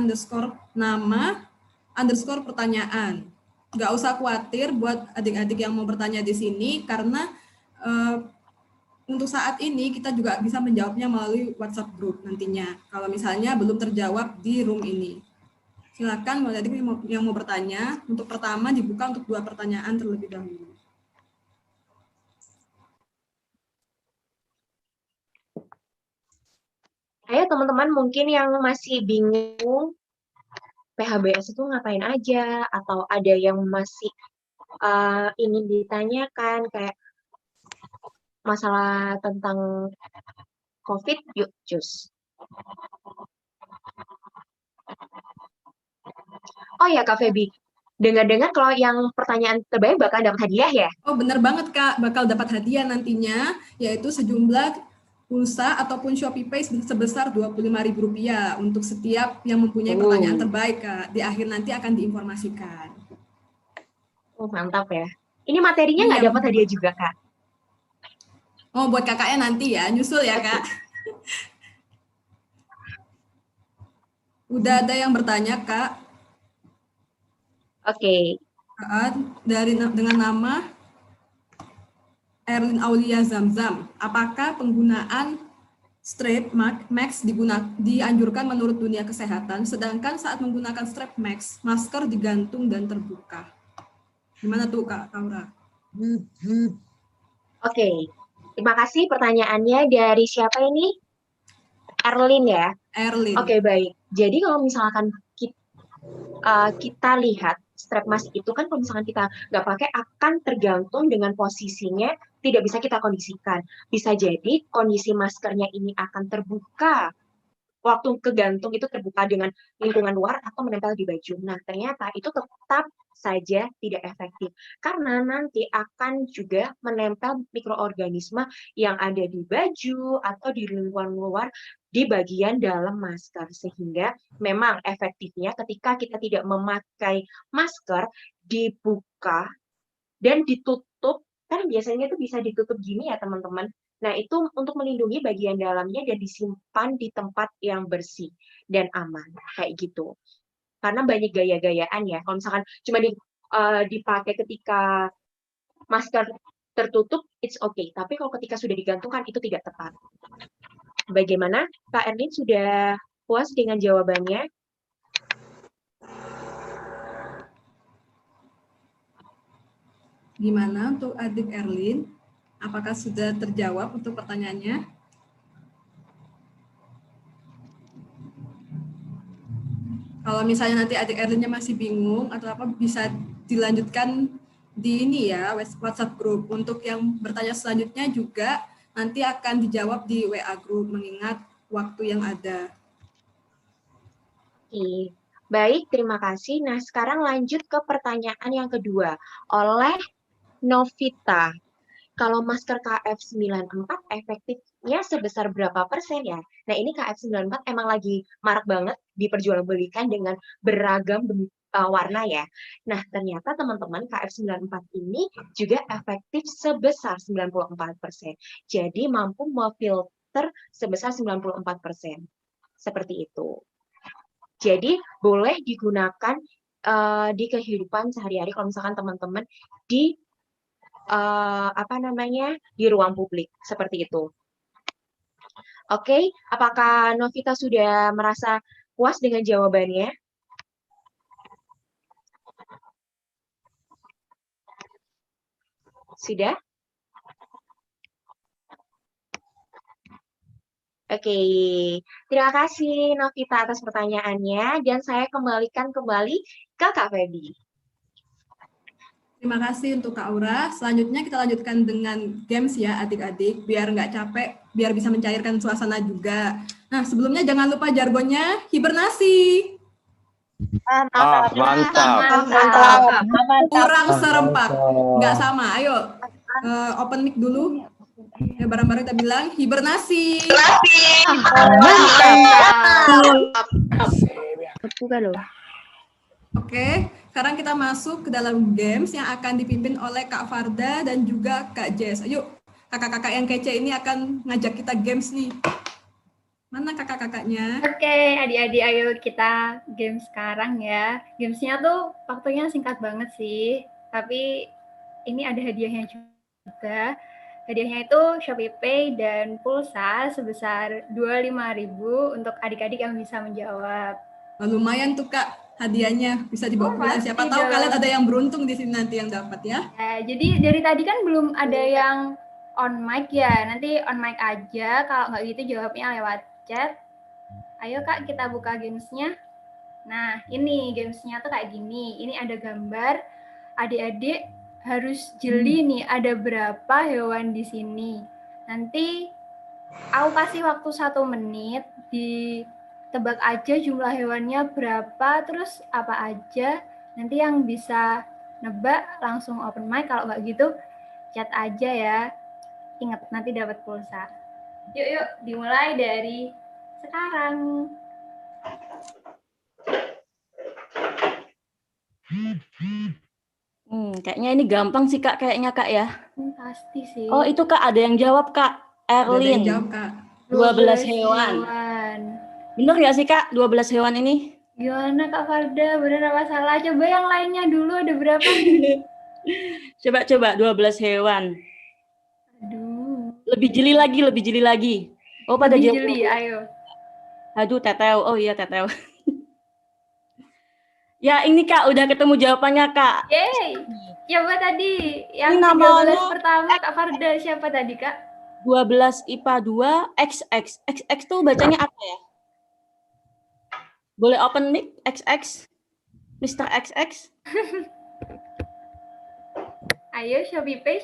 _nama _pertanyaan. Nggak usah khawatir buat adik-adik yang mau bertanya di sini, karena untuk saat ini kita juga bisa menjawabnya melalui WhatsApp group nantinya, kalau misalnya belum terjawab di room ini. Silakan adik yang mau bertanya. Untuk pertama dibuka untuk 2 pertanyaan terlebih dahulu. Ayo teman-teman mungkin yang masih bingung PHBS itu ngapain aja, atau ada yang masih ingin ditanyakan kayak masalah tentang COVID, yuk cus. Oh ya Kak Feby, dengar-dengar kalau yang pertanyaan terbaik bakal dapat hadiah ya? Oh benar banget Kak, bakal dapat hadiah nantinya, yaitu sejumlah pulsa ataupun Shopee Pay sebesar Rp25.000 untuk setiap yang mempunyai pertanyaan terbaik Kak. Di akhir nanti akan diinformasikan. Oh mantap ya. Ini materinya nggak dapat hadiah juga Kak? Oh buat kakaknya nanti ya, nyusul ya Kak. Udah ada yang bertanya Kak. Oke. Dengan nama Erlin Aulia Zamzam, apakah penggunaan strap max dianjurkan menurut dunia kesehatan, sedangkan saat menggunakan strap max, masker digantung dan terbuka? Gimana tuh Kak Aura? Oke, terima kasih pertanyaannya dari siapa ini? Erlin ya? Erlin. Oke, baik. Jadi kalau misalkan kita lihat strap mask itu kan kalau misalkan kita nggak pakai akan tergantung dengan posisinya, tidak bisa kita kondisikan. Bisa jadi kondisi maskernya ini akan terbuka, waktu kegantung itu terbuka dengan lingkungan luar atau menempel di baju. Nah, ternyata itu tetap saja tidak efektif karena nanti akan juga menempel mikroorganisme yang ada di baju atau di lingkungan luar di bagian dalam masker, sehingga memang efektifnya ketika kita tidak memakai masker dibuka dan ditutup, kan biasanya itu bisa ditutup gini ya teman-teman. Nah, itu untuk melindungi bagian dalamnya dan disimpan di tempat yang bersih dan aman, kayak gitu. Karena banyak gaya-gayaan ya, kalau misalkan cuma dipakai ketika masker tertutup, it's okay. Tapi kalau ketika sudah digantungkan, itu tidak tepat. Bagaimana, Kak Erlin, sudah puas dengan jawabannya? Gimana untuk adik Erlin? Apakah sudah terjawab untuk pertanyaannya? Kalau misalnya nanti adik Erlinnya masih bingung atau apa, bisa dilanjutkan di ini ya, WhatsApp group. Untuk yang bertanya selanjutnya juga nanti akan dijawab di WA group mengingat waktu yang ada. Oke, baik, terima kasih. Nah, sekarang lanjut ke pertanyaan yang kedua oleh Novita. Kalau masker KF94 efektifnya sebesar berapa persen ya? Nah, ini KF94 emang lagi marak banget diperjualbelikan dengan beragam warna ya. Nah, ternyata teman-teman KF94 ini juga efektif sebesar 94%. Jadi mampu memfilter sebesar 94%. Seperti itu. Jadi boleh digunakan di kehidupan sehari-hari kalau misalkan teman-teman di di ruang publik seperti itu. Oke, apakah Novita sudah merasa puas dengan jawabannya? Sudah? Oke, terima kasih Novita atas pertanyaannya dan saya kembalikan kembali ke Kak Feby. Terima kasih untuk Kak Aura. Selanjutnya kita lanjutkan dengan games ya adik-adik, biar nggak capek, biar bisa mencairkan suasana juga. Nah, sebelumnya jangan lupa jargonnya hibernasi. Mantap. Kurang serempak. Nggak sama, ayo open mic dulu. Ya, bareng-bareng kita bilang hibernasi. Oke, sekarang kita masuk ke dalam games yang akan dipimpin oleh Kak Farda dan juga Kak Jess. Ayo, kakak-kakak yang kece ini akan ngajak kita games nih. Mana kakak-kakaknya? Oke, adik-adik, ayo kita game sekarang ya. Gamesnya tuh waktunya singkat banget sih, tapi ini ada hadiahnya juga. Hadiahnya itu ShopeePay dan pulsa sebesar 25.000 untuk adik-adik yang bisa menjawab. Oh, lumayan tuh Kak, hadiahnya bisa dibawa pulang. Siapa tahu kalian ada yang beruntung di sini nanti yang dapat ya. Jadi dari tadi kan belum ada yang on mic ya. Nanti on mic aja. Kalau nggak gitu jawabnya lewat chat. Ayo Kak, kita buka gamesnya. Nah, ini gamesnya tuh kayak gini. Ini ada gambar. Adik-adik harus jeli nih. Ada berapa hewan di sini. Nanti aku kasih waktu 1 menit di tebak aja jumlah hewannya berapa, terus apa aja. Nanti yang bisa nebak langsung open mic, kalau nggak gitu chat aja ya. Ingat, nanti dapat pulsa. Yuk, dimulai dari sekarang. Kayaknya ini gampang sih Kak, kayaknya Kak ya. Pasti sih. Oh itu Kak, ada yang jawab Kak. Erlin. Ada yang jawab Kak. 12 hewan. Bener nggak sih Kak 12 hewan ini? Gimana Kak Farda, bener apa salah? Coba yang lainnya dulu, ada berapa? Coba 12 hewan. Aduh. Lebih jeli lagi. Oh pada lebih jawab. Jeli, ayo. Aduh teteo, oh iya teteo. Ya ini Kak, udah ketemu jawabannya Kak. Yeay. Coba tadi, yang ini 13 namanya pertama Kak Farda, siapa tadi Kak? 12 IPA 2 XX. XX tuh bacanya apa ya? Boleh open mic XX? Mr. XX? Ayo ShopeePay,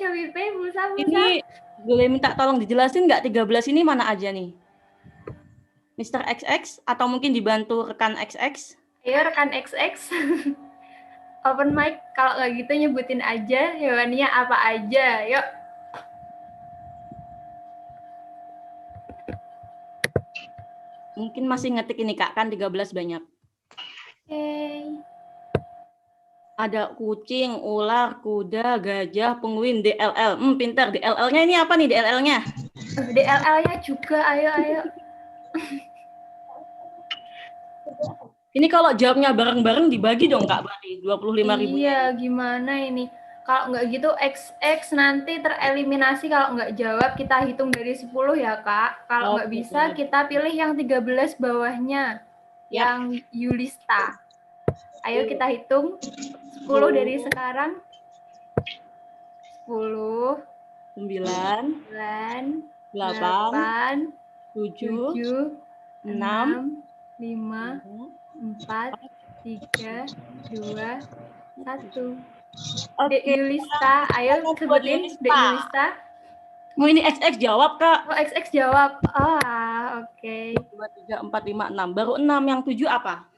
pulsa. Ini boleh minta tolong dijelasin nggak 13 ini mana aja nih? Mr. XX atau mungkin dibantu rekan XX? Ayo rekan XX. Open mic, kalau nggak gitu nyebutin aja hewannya apa aja. Yuk. Mungkin masih ngetik ini Kak, kan 13 banyak. Oke. Ada kucing, ular, kuda, gajah, penguin, DLL. Pintar. DLL-nya ini apa nih DLL-nya? DLL-nya juga, ayo. Ini kalau jawabnya bareng-bareng dibagi dong Kak, berarti 25.000. Iya, gimana ini? Kalau nggak gitu XX nanti tereliminasi kalau nggak jawab, kita hitung dari 10 ya Kak. Kalau nggak bisa kita pilih yang 13 bawahnya, yang Yulista. Ayo kita hitung 10 dari sekarang. 10, 9, 8, 7, 6, 5, 4, 3, 2, 1. Dek Yulista, ayo sebutin Dek Yulista. Oh, ini XX jawab, Kak. Oh, XX jawab. Oh, oke. 2, 3, 4, 5, 6. Baru 6. Yang 7 apa?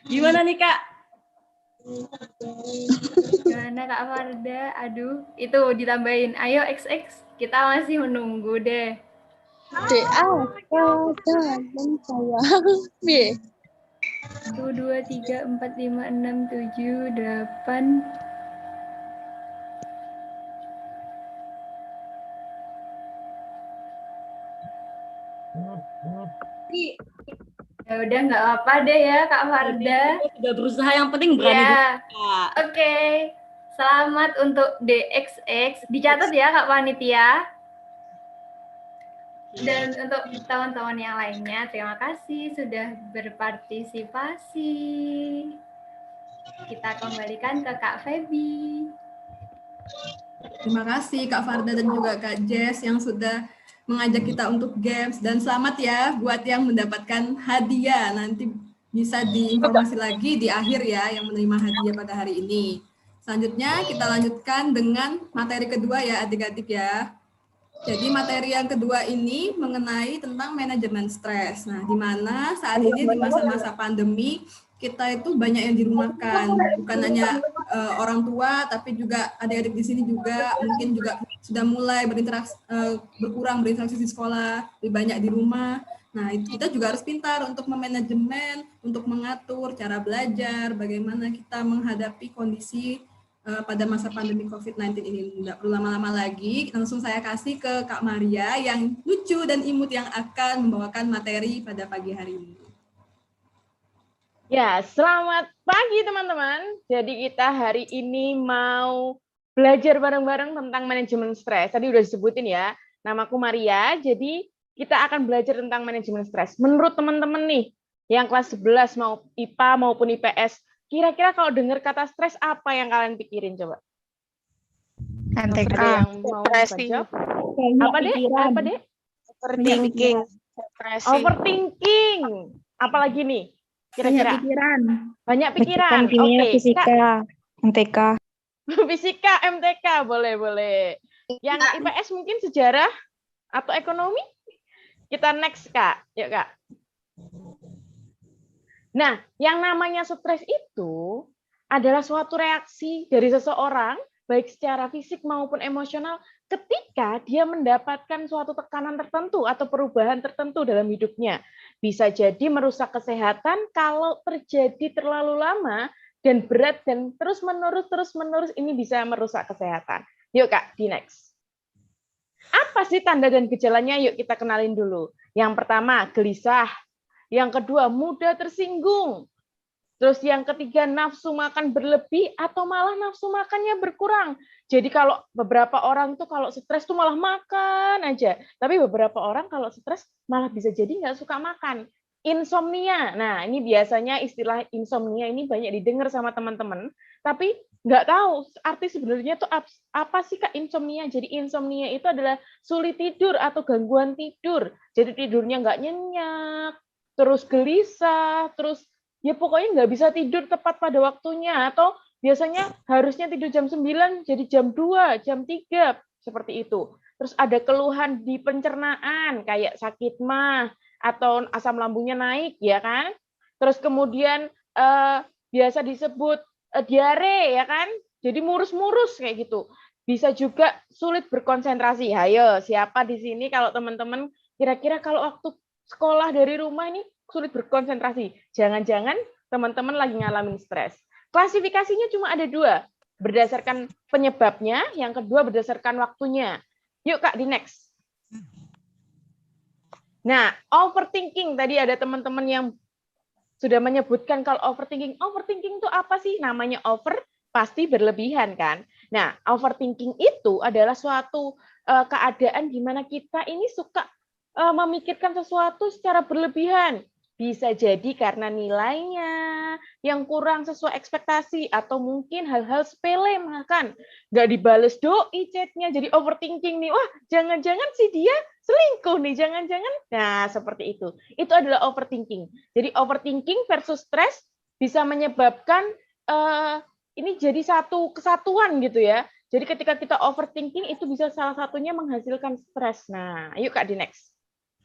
Gimana nih, Kak? Gimana Kak Farda? Aduh, itu ditambahin. Ayo XX, kita masih menunggu deh. DA, dan sayang. B. 1, 2, 3, 4, 5, 6, 7, 8. Ya udah nggak apa deh ya Kak Farda. Sudah berusaha, yang penting berani. Ya. Oke. Selamat untuk DXX. Dicatat ya Kak Panitia. Dan untuk teman-teman yang lainnya, terima kasih sudah berpartisipasi. Kita kembalikan ke Kak Feby. Terima kasih Kak Farda dan juga Kak Jess yang sudah mengajak kita untuk games. Dan selamat ya buat yang mendapatkan hadiah. Nanti bisa diinformasi lagi di akhir ya yang menerima hadiah pada hari ini. Selanjutnya kita lanjutkan dengan materi kedua ya adik-adik ya. Jadi materi yang kedua ini mengenai tentang manajemen stres. Nah, di mana saat ini di masa-masa pandemi kita itu banyak yang dirumahkan, bukan hanya orang tua, tapi juga adik-adik di sini juga mungkin juga sudah mulai berkurang berinteraksi di sekolah, lebih banyak di rumah. Nah, itu kita juga harus pintar untuk memanajemen, untuk mengatur cara belajar, bagaimana kita menghadapi kondisi pada masa pandemi COVID-19 ini. Tidak perlu lama-lama lagi, langsung saya kasih ke Kak Maria yang lucu dan imut yang akan membawakan materi pada pagi hari ini. Ya, selamat pagi teman-teman. Jadi kita hari ini mau belajar bareng-bareng tentang manajemen stres. Tadi udah disebutin ya, namaku Maria, jadi kita akan belajar tentang manajemen stres. Menurut teman-teman nih, yang kelas 11 mau IPA maupun IPS, kira-kira kalau dengar kata stres, apa yang kalian pikirin coba? Ada yang mau jawab? Apa deh? Apa deh? Overthinking. Overthinking. Apalagi nih? Kira-kira? Banyak pikiran. Kimia, Oke, fisika, MTK. Fisika, MTK, boleh. Yang IPS mungkin sejarah atau ekonomi? Kita next, Kak. Yuk, Kak. Nah, yang namanya stres itu adalah suatu reaksi dari seseorang, baik secara fisik maupun emosional, ketika dia mendapatkan suatu tekanan tertentu atau perubahan tertentu dalam hidupnya. Bisa jadi merusak kesehatan kalau terjadi terlalu lama dan berat dan terus-menerus ini bisa merusak kesehatan. Yuk Kak, di next. Apa sih tanda dan gejalanya? Yuk kita kenalin dulu. Yang pertama, gelisah. Yang kedua, mudah tersinggung. Terus yang ketiga, nafsu makan berlebih atau malah nafsu makannya berkurang. Jadi kalau beberapa orang tuh kalau stres tuh malah makan aja. Tapi beberapa orang kalau stres malah bisa jadi nggak suka makan. Insomnia. Nah, ini biasanya istilah insomnia ini banyak didengar sama teman-teman. Tapi nggak tahu arti sebenarnya tuh apa sih Kak insomnia. Jadi insomnia itu adalah sulit tidur atau gangguan tidur. Jadi tidurnya nggak nyenyak, terus gelisah, terus ya pokoknya nggak bisa tidur tepat pada waktunya, atau biasanya harusnya tidur jam 9 jadi jam 2, jam 3, seperti itu. Terus ada keluhan di pencernaan, kayak sakit mah, atau asam lambungnya naik, ya kan? Terus kemudian biasa disebut diare, ya kan? Jadi murus-murus kayak gitu. Bisa juga sulit berkonsentrasi. Ayo, siapa di sini kalau teman-teman kira-kira kalau waktu sekolah dari rumah ini sulit berkonsentrasi. Jangan-jangan teman-teman lagi ngalamin stres. Klasifikasinya cuma ada 2. Berdasarkan penyebabnya, yang kedua berdasarkan waktunya. Yuk Kak, di next. Nah, overthinking. Tadi ada teman-teman yang sudah menyebutkan kalau overthinking. Overthinking itu apa sih? Namanya over, pasti berlebihan kan? Nah, overthinking itu adalah suatu keadaan di mana kita ini suka memikirkan sesuatu secara berlebihan. Bisa jadi karena nilainya yang kurang sesuai ekspektasi, atau mungkin hal-hal sepele, makan nggak dibales doi chatnya, jadi overthinking nih, wah jangan-jangan sih dia selingkuh nih, jangan-jangan. Nah, seperti itu. Itu adalah overthinking. Jadi overthinking versus stres bisa menyebabkan ini jadi satu kesatuan gitu ya. Jadi ketika kita overthinking itu bisa salah satunya menghasilkan stres. Nah, ayo Kak di next.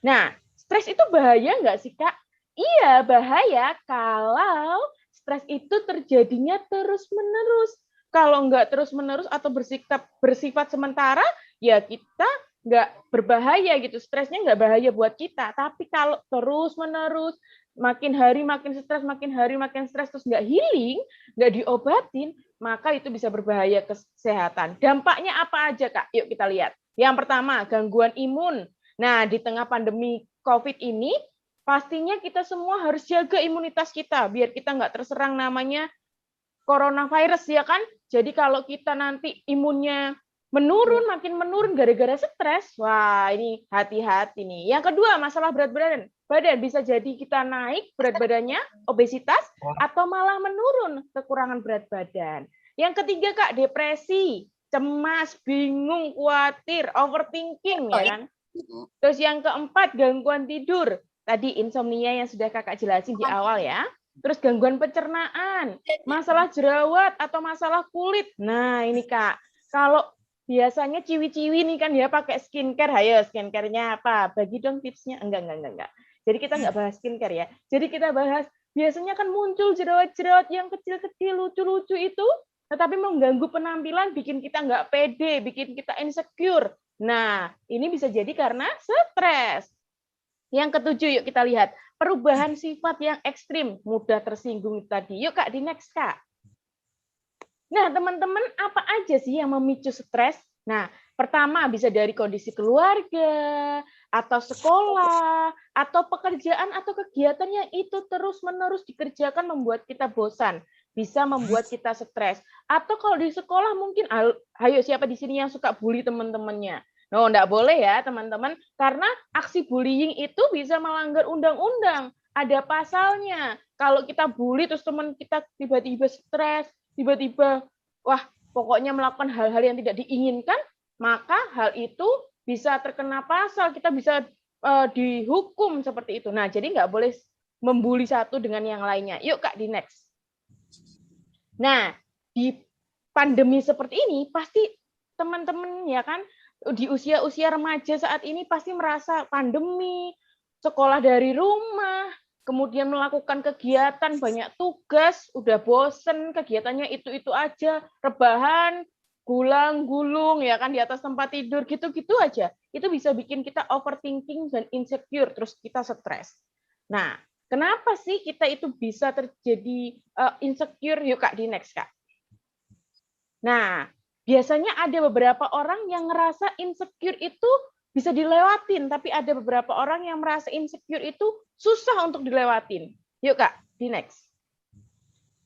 Nah, stres itu bahaya nggak sih Kak? Iya, bahaya kalau stres itu terjadinya terus-menerus. Kalau nggak terus-menerus atau bersifat sementara, ya kita nggak berbahaya gitu. Stresnya nggak bahaya buat kita. Tapi kalau terus-menerus, makin hari makin stres, makin hari makin stres, terus nggak healing, nggak diobatin, maka itu bisa berbahaya kesehatan. Dampaknya apa aja, Kak? Yuk kita lihat. Yang pertama, gangguan imun. Nah, di tengah pandemi COVID ini, pastinya kita semua harus jaga imunitas kita, biar kita nggak terserang namanya coronavirus, ya kan? Jadi kalau kita nanti imunnya menurun, makin menurun gara-gara stres, wah ini hati-hati nih. Yang kedua, masalah berat badan. Bisa jadi kita naik berat badannya, obesitas, atau malah menurun, kekurangan berat badan. Yang ketiga, Kak, depresi, cemas, bingung, khawatir, overthinking, ya kan? Terus yang keempat, gangguan tidur. Tadi insomnia yang sudah Kakak jelasin di awal ya. Terus gangguan pencernaan, masalah jerawat atau masalah kulit. Nah, ini Kak, kalau biasanya ciwi-ciwi nih kan ya pakai skincare, ayo skincare-nya apa? Bagi dong tipsnya. Enggak. Jadi kita nggak bahas skincare ya. Jadi kita bahas, biasanya kan muncul jerawat-jerawat yang kecil-kecil, lucu-lucu itu, tetapi mengganggu penampilan, bikin kita nggak pede, bikin kita insecure. Nah, ini bisa jadi karena stres. Yang ketujuh, yuk kita lihat. Perubahan sifat yang ekstrim, mudah tersinggung tadi. Yuk Kak, di next Kak. Nah, teman-teman, apa aja sih yang memicu stres? Nah, pertama bisa dari kondisi keluarga, atau sekolah, atau pekerjaan, atau kegiatan yang itu terus-menerus dikerjakan membuat kita bosan, bisa membuat kita stres. Atau kalau di sekolah mungkin, ayo siapa di sini yang suka bully teman-temannya? No, enggak boleh ya teman-teman, karena aksi bullying itu bisa melanggar undang-undang. Ada pasalnya. Kalau kita bully terus teman kita tiba-tiba stres, tiba-tiba wah pokoknya melakukan hal-hal yang tidak diinginkan, maka hal itu bisa terkena pasal, kita bisa dihukum seperti itu. Nah, jadi nggak boleh membuli satu dengan yang lainnya. Yuk Kak, di next. Nah, di pandemi seperti ini pasti teman-teman ya kan, di usia-usia remaja saat ini pasti merasa pandemi, sekolah dari rumah, kemudian melakukan kegiatan, banyak tugas, udah bosen, kegiatannya itu-itu aja, rebahan, gulang-gulung, ya kan, di atas tempat tidur, gitu-gitu aja. Itu bisa bikin kita overthinking dan insecure, terus kita stres. Nah, kenapa sih kita itu bisa terjadi insecure? Yuk Kak, di next Kak. Nah, biasanya ada beberapa orang yang ngerasa insecure itu bisa dilewatin, tapi ada beberapa orang yang merasa insecure itu susah untuk dilewatin. Yuk Kak, di next.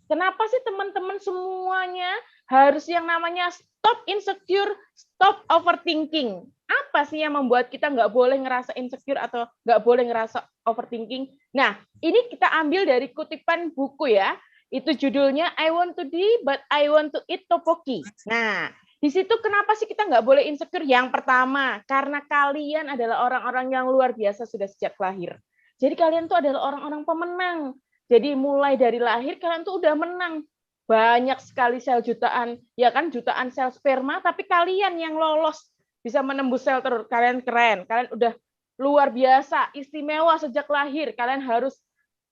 Kenapa sih teman-teman semuanya harus yang namanya stop insecure, stop overthinking? Apa sih yang membuat kita nggak boleh ngerasa insecure atau nggak boleh ngerasa overthinking? Nah, ini kita ambil dari kutipan buku ya. Itu judulnya I want to be, but I want to eat tteokbokki. Nah, di situ kenapa sih kita nggak boleh insecure? Yang pertama, karena kalian adalah orang-orang yang luar biasa sudah sejak lahir. Jadi kalian tuh adalah orang-orang pemenang. Jadi mulai dari lahir kalian tuh udah menang. Banyak sekali sel jutaan, ya kan, jutaan sel sperma, tapi kalian yang lolos bisa menembus sel telur. Kalian keren, kalian udah luar biasa, istimewa sejak lahir. Kalian harus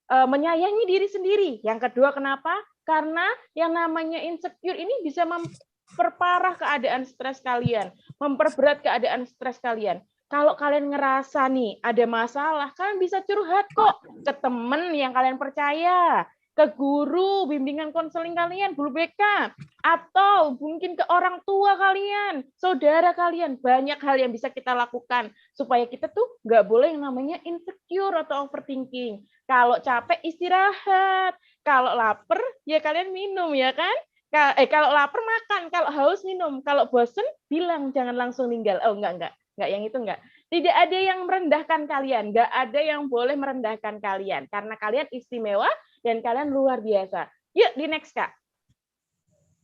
menyayangi diri sendiri. Yang kedua, kenapa? Karena yang namanya insecure ini bisa memperparah keadaan stres kalian, memperberat keadaan stres kalian. Kalau kalian ngerasa nih ada masalah, kalian bisa curhat kok ke temen yang kalian percaya, ke guru, bimbingan konseling kalian, guru BK, atau mungkin ke orang tua kalian, saudara kalian. Banyak hal yang bisa kita lakukan supaya kita tuh nggak boleh yang namanya insecure atau overthinking. Kalau capek istirahat, kalau lapar ya kalian minum ya kan? Kalau lapar makan, kalau haus minum, kalau bosen bilang jangan langsung ninggal. Oh enggak yang itu enggak. Tidak ada yang merendahkan kalian, enggak ada yang boleh merendahkan kalian karena kalian istimewa dan kalian luar biasa. Yuk di next Kak.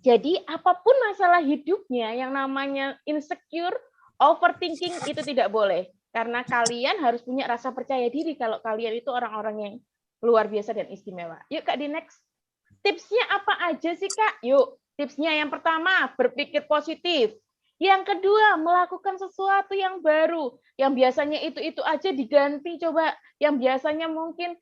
Jadi apapun masalah hidupnya yang namanya insecure, overthinking itu tidak boleh. Karena kalian harus punya rasa percaya diri kalau kalian itu orang-orang yang luar biasa dan istimewa. Yuk Kak, di next. Tipsnya apa aja sih Kak? Yuk, tipsnya yang pertama, berpikir positif. Yang kedua, melakukan sesuatu yang baru. Yang biasanya itu aja diganti, coba. Yang biasanya mungkin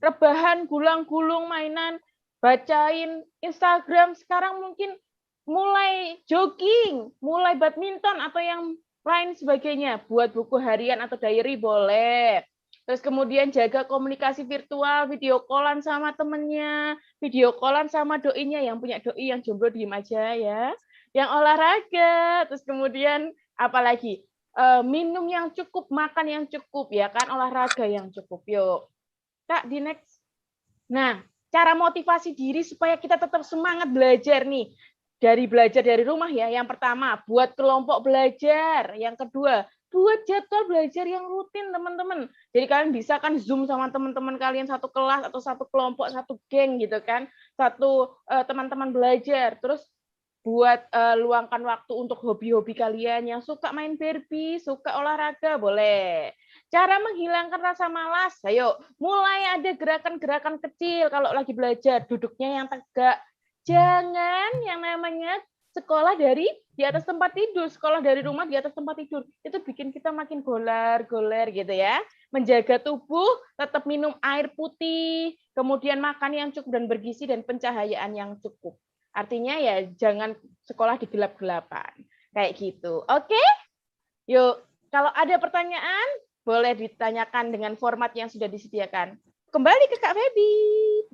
rebahan, gulang-gulung, mainan, bacain Instagram, sekarang mungkin mulai jogging, mulai badminton, atau yang lain sebagainya. Buat buku harian atau diary boleh. Terus kemudian jaga komunikasi virtual, video callan sama temennya, video callan sama doinya, yang punya doi yang jomblo diem aja ya. Yang olahraga, terus kemudian apalagi minum yang cukup, makan yang cukup ya kan, olahraga yang cukup. Yuk, Kak, di next. Nah, cara motivasi diri supaya kita tetap semangat belajar nih. Dari belajar dari rumah ya. Yang pertama, buat kelompok belajar. Yang kedua, buat jadwal belajar yang rutin, teman-teman. Jadi kalian bisa kan Zoom sama teman-teman kalian satu kelas atau satu kelompok, satu geng gitu kan. Satu teman-teman belajar. Terus buat luangkan waktu untuk hobi-hobi kalian yang suka main Barbie, suka olahraga, boleh. Cara menghilangkan rasa malas, ayo mulai ada gerakan-gerakan kecil kalau lagi belajar, duduknya yang tegak. Jangan yang namanya sekolah dari di atas tempat tidur, sekolah dari rumah di atas tempat tidur. Itu bikin kita makin golar-goler gitu ya. Menjaga tubuh, tetap minum air putih, kemudian makan yang cukup dan bergizi, dan pencahayaan yang cukup. Artinya ya jangan sekolah di gelap-gelapan. Kayak gitu. Oke? Yuk, kalau ada pertanyaan, boleh ditanyakan dengan format yang sudah disediakan. Kembali ke Kak Feby.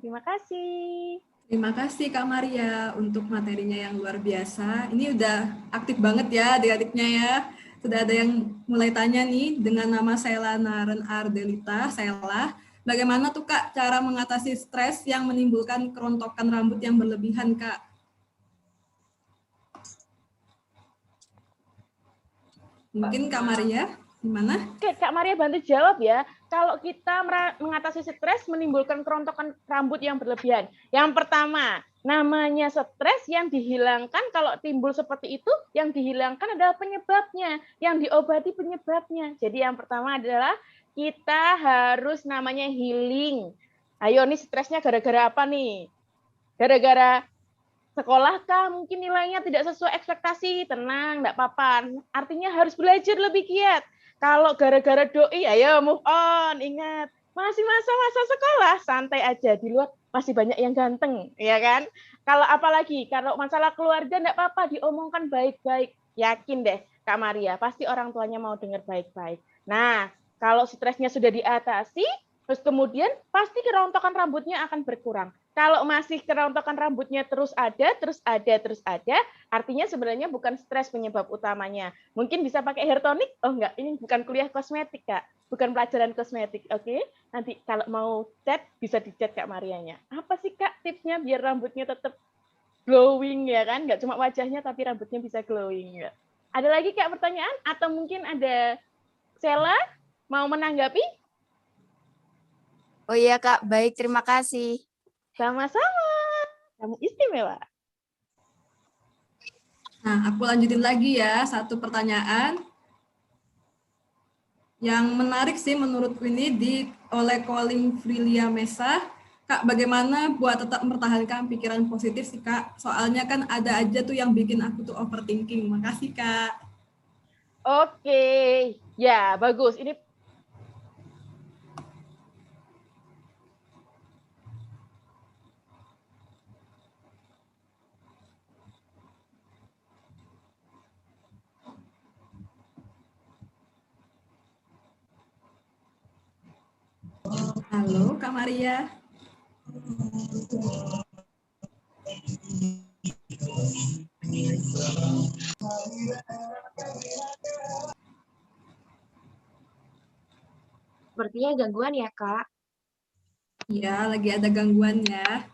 Terima kasih. Terima kasih Kak Maria untuk materinya yang luar biasa. Ini udah aktif banget ya adik-adiknya ya. Sudah ada yang mulai tanya nih dengan nama Sela Naren Ardelita. Sela, bagaimana tuh Kak cara mengatasi stres yang menimbulkan kerontokan rambut yang berlebihan Kak? Mungkin Kak Maria, gimana? Oke, Kak Maria bantu jawab ya. Kalau kita mengatasi stres menimbulkan kerontokan rambut yang berlebihan. Yang pertama, namanya stres yang dihilangkan kalau timbul seperti itu, yang dihilangkan adalah penyebabnya, yang diobati penyebabnya. Jadi yang pertama adalah kita harus namanya healing. Ayo nih stresnya gara-gara apa nih? Gara-gara sekolah kah mungkin nilainya tidak sesuai ekspektasi, tenang, enggak apa-apa. Artinya harus belajar lebih giat. Kalau gara-gara doi, ayo move on. Ingat, masih masa-masa sekolah, santai aja. Di luar masih banyak yang ganteng, ya kan? Kalau apalagi, kalau masalah keluarga enggak apa-apa, diomongkan baik-baik. Yakin deh, Kak Maria, pasti orang tuanya mau dengar baik-baik. Nah, kalau stresnya sudah diatasi, terus kemudian pasti kerontokan rambutnya akan berkurang. Kalau masih kerontokan rambutnya terus ada, artinya sebenarnya bukan stres penyebab utamanya. Mungkin bisa pakai hair tonic? Oh enggak, ini bukan kuliah kosmetik, Kak. Bukan pelajaran kosmetik, oke? Nanti kalau mau chat, bisa di-chat Kak Marianya. Apa sih, Kak, tipsnya biar rambutnya tetap glowing, ya kan? Nggak cuma wajahnya, tapi rambutnya bisa glowing. Ya. Ada lagi, Kak, pertanyaan? Atau mungkin ada Sela mau menanggapi? Oh iya, Kak. Baik, terima kasih. Sama-sama. Kamu istimewa. Nah, aku lanjutin lagi ya, satu pertanyaan. Yang menarik sih menurutku ini oleh Colin Frilia Mesa. Kak, bagaimana buat tetap mempertahankan pikiran positif sih, Kak? Soalnya kan ada aja tuh yang bikin aku tuh overthinking. Makasih, Kak. Oke. Ya, bagus. Ini Halo, Kak Maria. Sepertinya gangguan ya, Kak? Iya, lagi ada gangguan ya.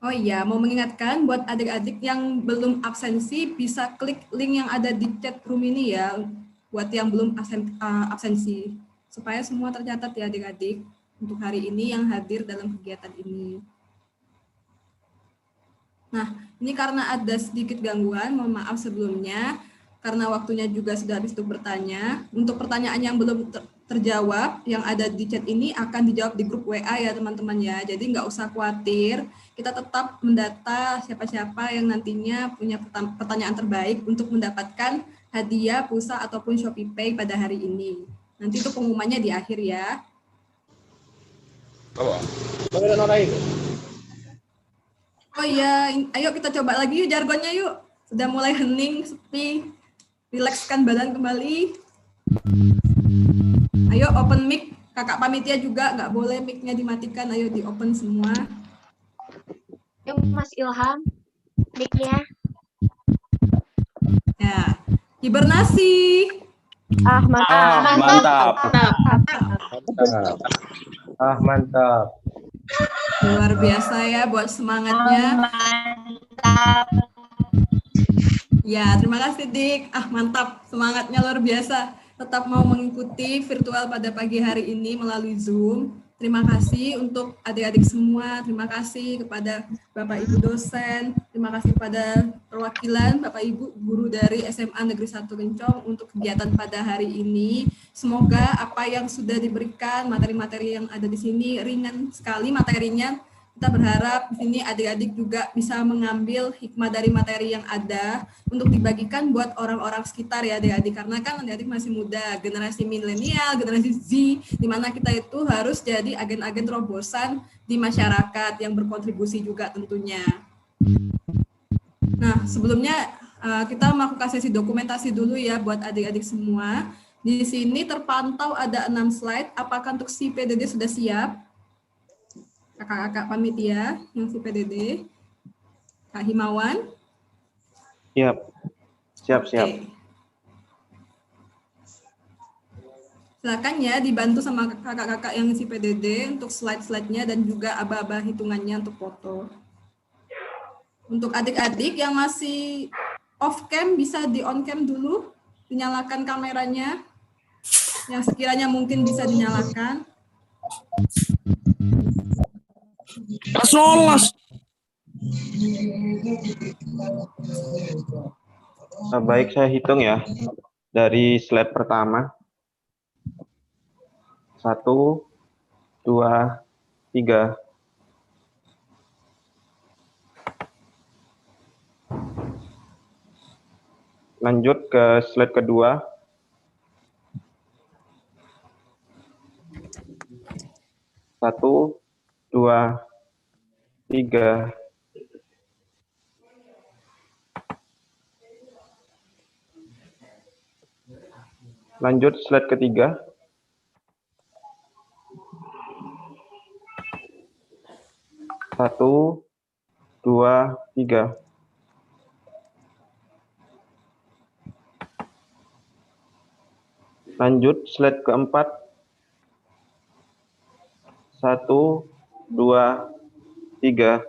Oh iya, mau mengingatkan buat adik-adik yang belum absensi, bisa klik link yang ada di chat room ini ya, buat yang belum absensi, supaya semua tercatat ya adik-adik untuk hari ini yang hadir dalam kegiatan ini. Nah, ini karena ada sedikit gangguan, mohon maaf sebelumnya, karena waktunya juga sudah habis untuk bertanya. Untuk pertanyaan yang belum terjawab, yang ada di chat ini akan dijawab di grup WA ya teman-teman ya. Jadi nggak usah khawatir, kita tetap mendata siapa-siapa yang nantinya punya pertanyaan terbaik untuk mendapatkan hadiah, pulsa, ataupun Shopee Pay pada hari ini. Nanti itu pengumumannya di akhir ya. Oh iya, ayo kita coba lagi yuk jargonnya yuk. Sudah mulai hening, sepi. Rilekskan badan kembali. Ayo open mic. Kakak panitia juga nggak boleh mic-nya dimatikan. Ayo di open semua. Yuk Mas Ilham, mic-nya. Ya, hibernasi. Mantap. Mantap. Mantap. Luar biasa ya buat semangatnya. Mantap. Ya, terima kasih Dik. Mantap, semangatnya luar biasa. Tetap mau mengikuti virtual pada pagi hari ini melalui Zoom. Terima kasih untuk adik-adik semua. Terima kasih kepada Bapak Ibu dosen. Terima kasih kepada perwakilan Bapak Ibu guru dari SMA Negeri 1 Kencong untuk kegiatan pada hari ini. Semoga apa yang sudah diberikan, materi-materi yang ada di sini ringan sekali materinya. Kita berharap di sini adik-adik juga bisa mengambil hikmah dari materi yang ada untuk dibagikan buat orang-orang sekitar ya adik-adik. Karena kan adik-adik masih muda, generasi milenial, generasi Z, di mana kita itu harus jadi agen-agen terobosan di masyarakat yang berkontribusi juga tentunya. Nah, sebelumnya kita melakukan sesi dokumentasi dulu ya buat adik-adik semua. Di sini terpantau ada 6 slide. Apakah untuk si PDD sudah siap? Kakak-kakak panitia yang si PDD, Kak Himawan. Siap. Silakan ya dibantu sama kakak-kakak yang si PDD untuk slide-slide-nya dan juga aba-aba hitungannya untuk foto. Untuk adik-adik yang masih off cam bisa di on cam dulu, dinyalakan kameranya. Yang sekiranya mungkin bisa dinyalakan. Baik, saya hitung ya. Dari slide pertama. 1, 2, 3. Lanjut ke slide kedua. 1, 2, 3. Lanjut slide ketiga. 1, 2, 3. Lanjut slide keempat. 1, 2, 3.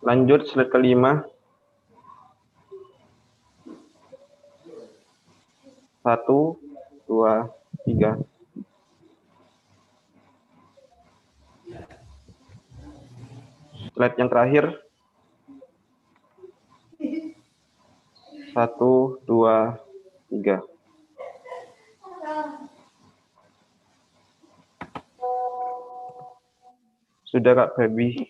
Lanjut slide kelima. 1, 2, 3. Slide yang terakhir. 1, 2, 3. Sudah Kak Febi.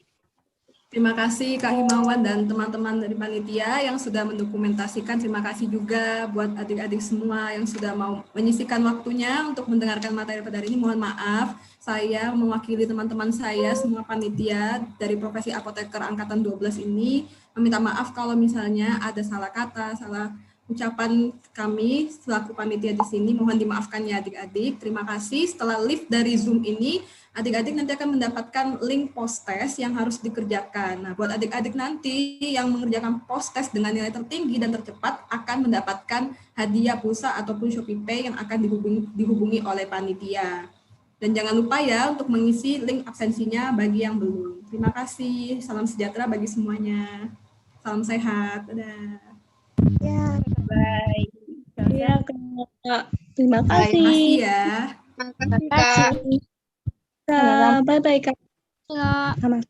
Terima kasih Kak Himawan dan teman-teman dari panitia yang sudah mendokumentasikan. Terima kasih juga buat adik-adik semua yang sudah mau menyisihkan waktunya untuk mendengarkan materi pada hari ini. Mohon maaf, saya mewakili teman-teman saya, semua panitia dari profesi apoteker angkatan 12 ini, meminta maaf kalau misalnya ada salah kata, salah ucapan kami selaku panitia di sini. Mohon dimaafkan ya adik-adik. Terima kasih. Setelah live dari Zoom ini, adik-adik nanti akan mendapatkan link post test yang harus dikerjakan. Nah, buat adik-adik nanti yang mengerjakan post test dengan nilai tertinggi dan tercepat akan mendapatkan hadiah pulsa ataupun Shopee Pay yang akan dihubungi oleh panitia. Dan jangan lupa ya untuk mengisi link absensinya bagi yang belum. Terima kasih. Salam sejahtera bagi semuanya. Salam sehat. Dadah. Ya, baik. Iya, Kak. Terima Terima kasih kasih. ya. Makasih, Kak. Bye-bye, Kak. Sama.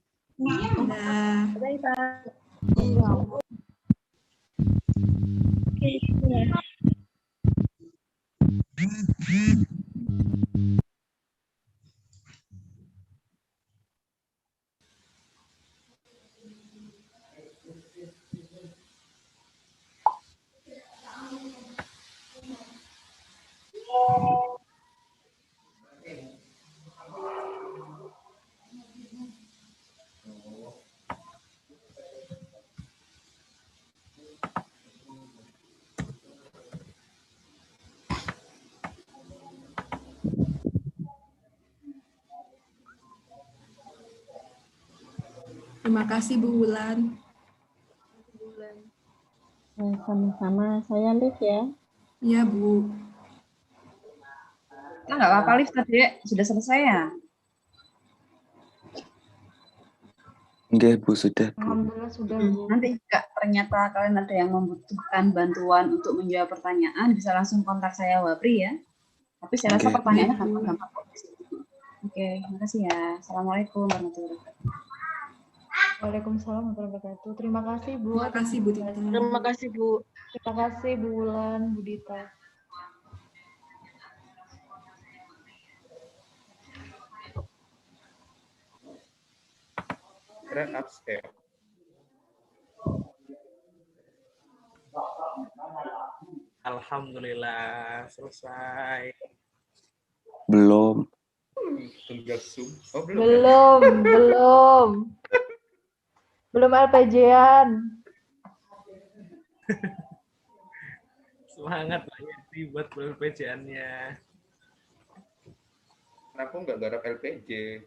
Dah. Bye, Kak. Terima kasih Bu Wulan. Sama-sama, saya Liv ya. Iya Bu. Nah, nggak apa-apa, Liv, tadi sudah selesai ya? Enggak, Bu, sudah, Bu. Alhamdulillah sudah, Bu. Nanti jika ternyata kalian ada yang membutuhkan bantuan untuk menjawab pertanyaan, bisa langsung kontak saya, Wapri ya. Tapi saya rasa Oke. pertanyaannya gampang-gampang kok. Oke, makasih ya. Assalamualaikum warahmatullahi wabarakatuh. Waalaikumsalam warahmatullahi wabarakatuh. Terima kasih, Bu. Terima kasih Bu Tita. Terima kasih, Bu. Terima kasih, Bu Wulan, Bu Dita. Grab upstairs. Alhamdulillah selesai. Belum. Tugas Zoom. Oh, belum. Belum, belum. Belum LPJ-an. Semangat Pak Yenti buat LPJ-annya. Kenapa nggak garap LPJ?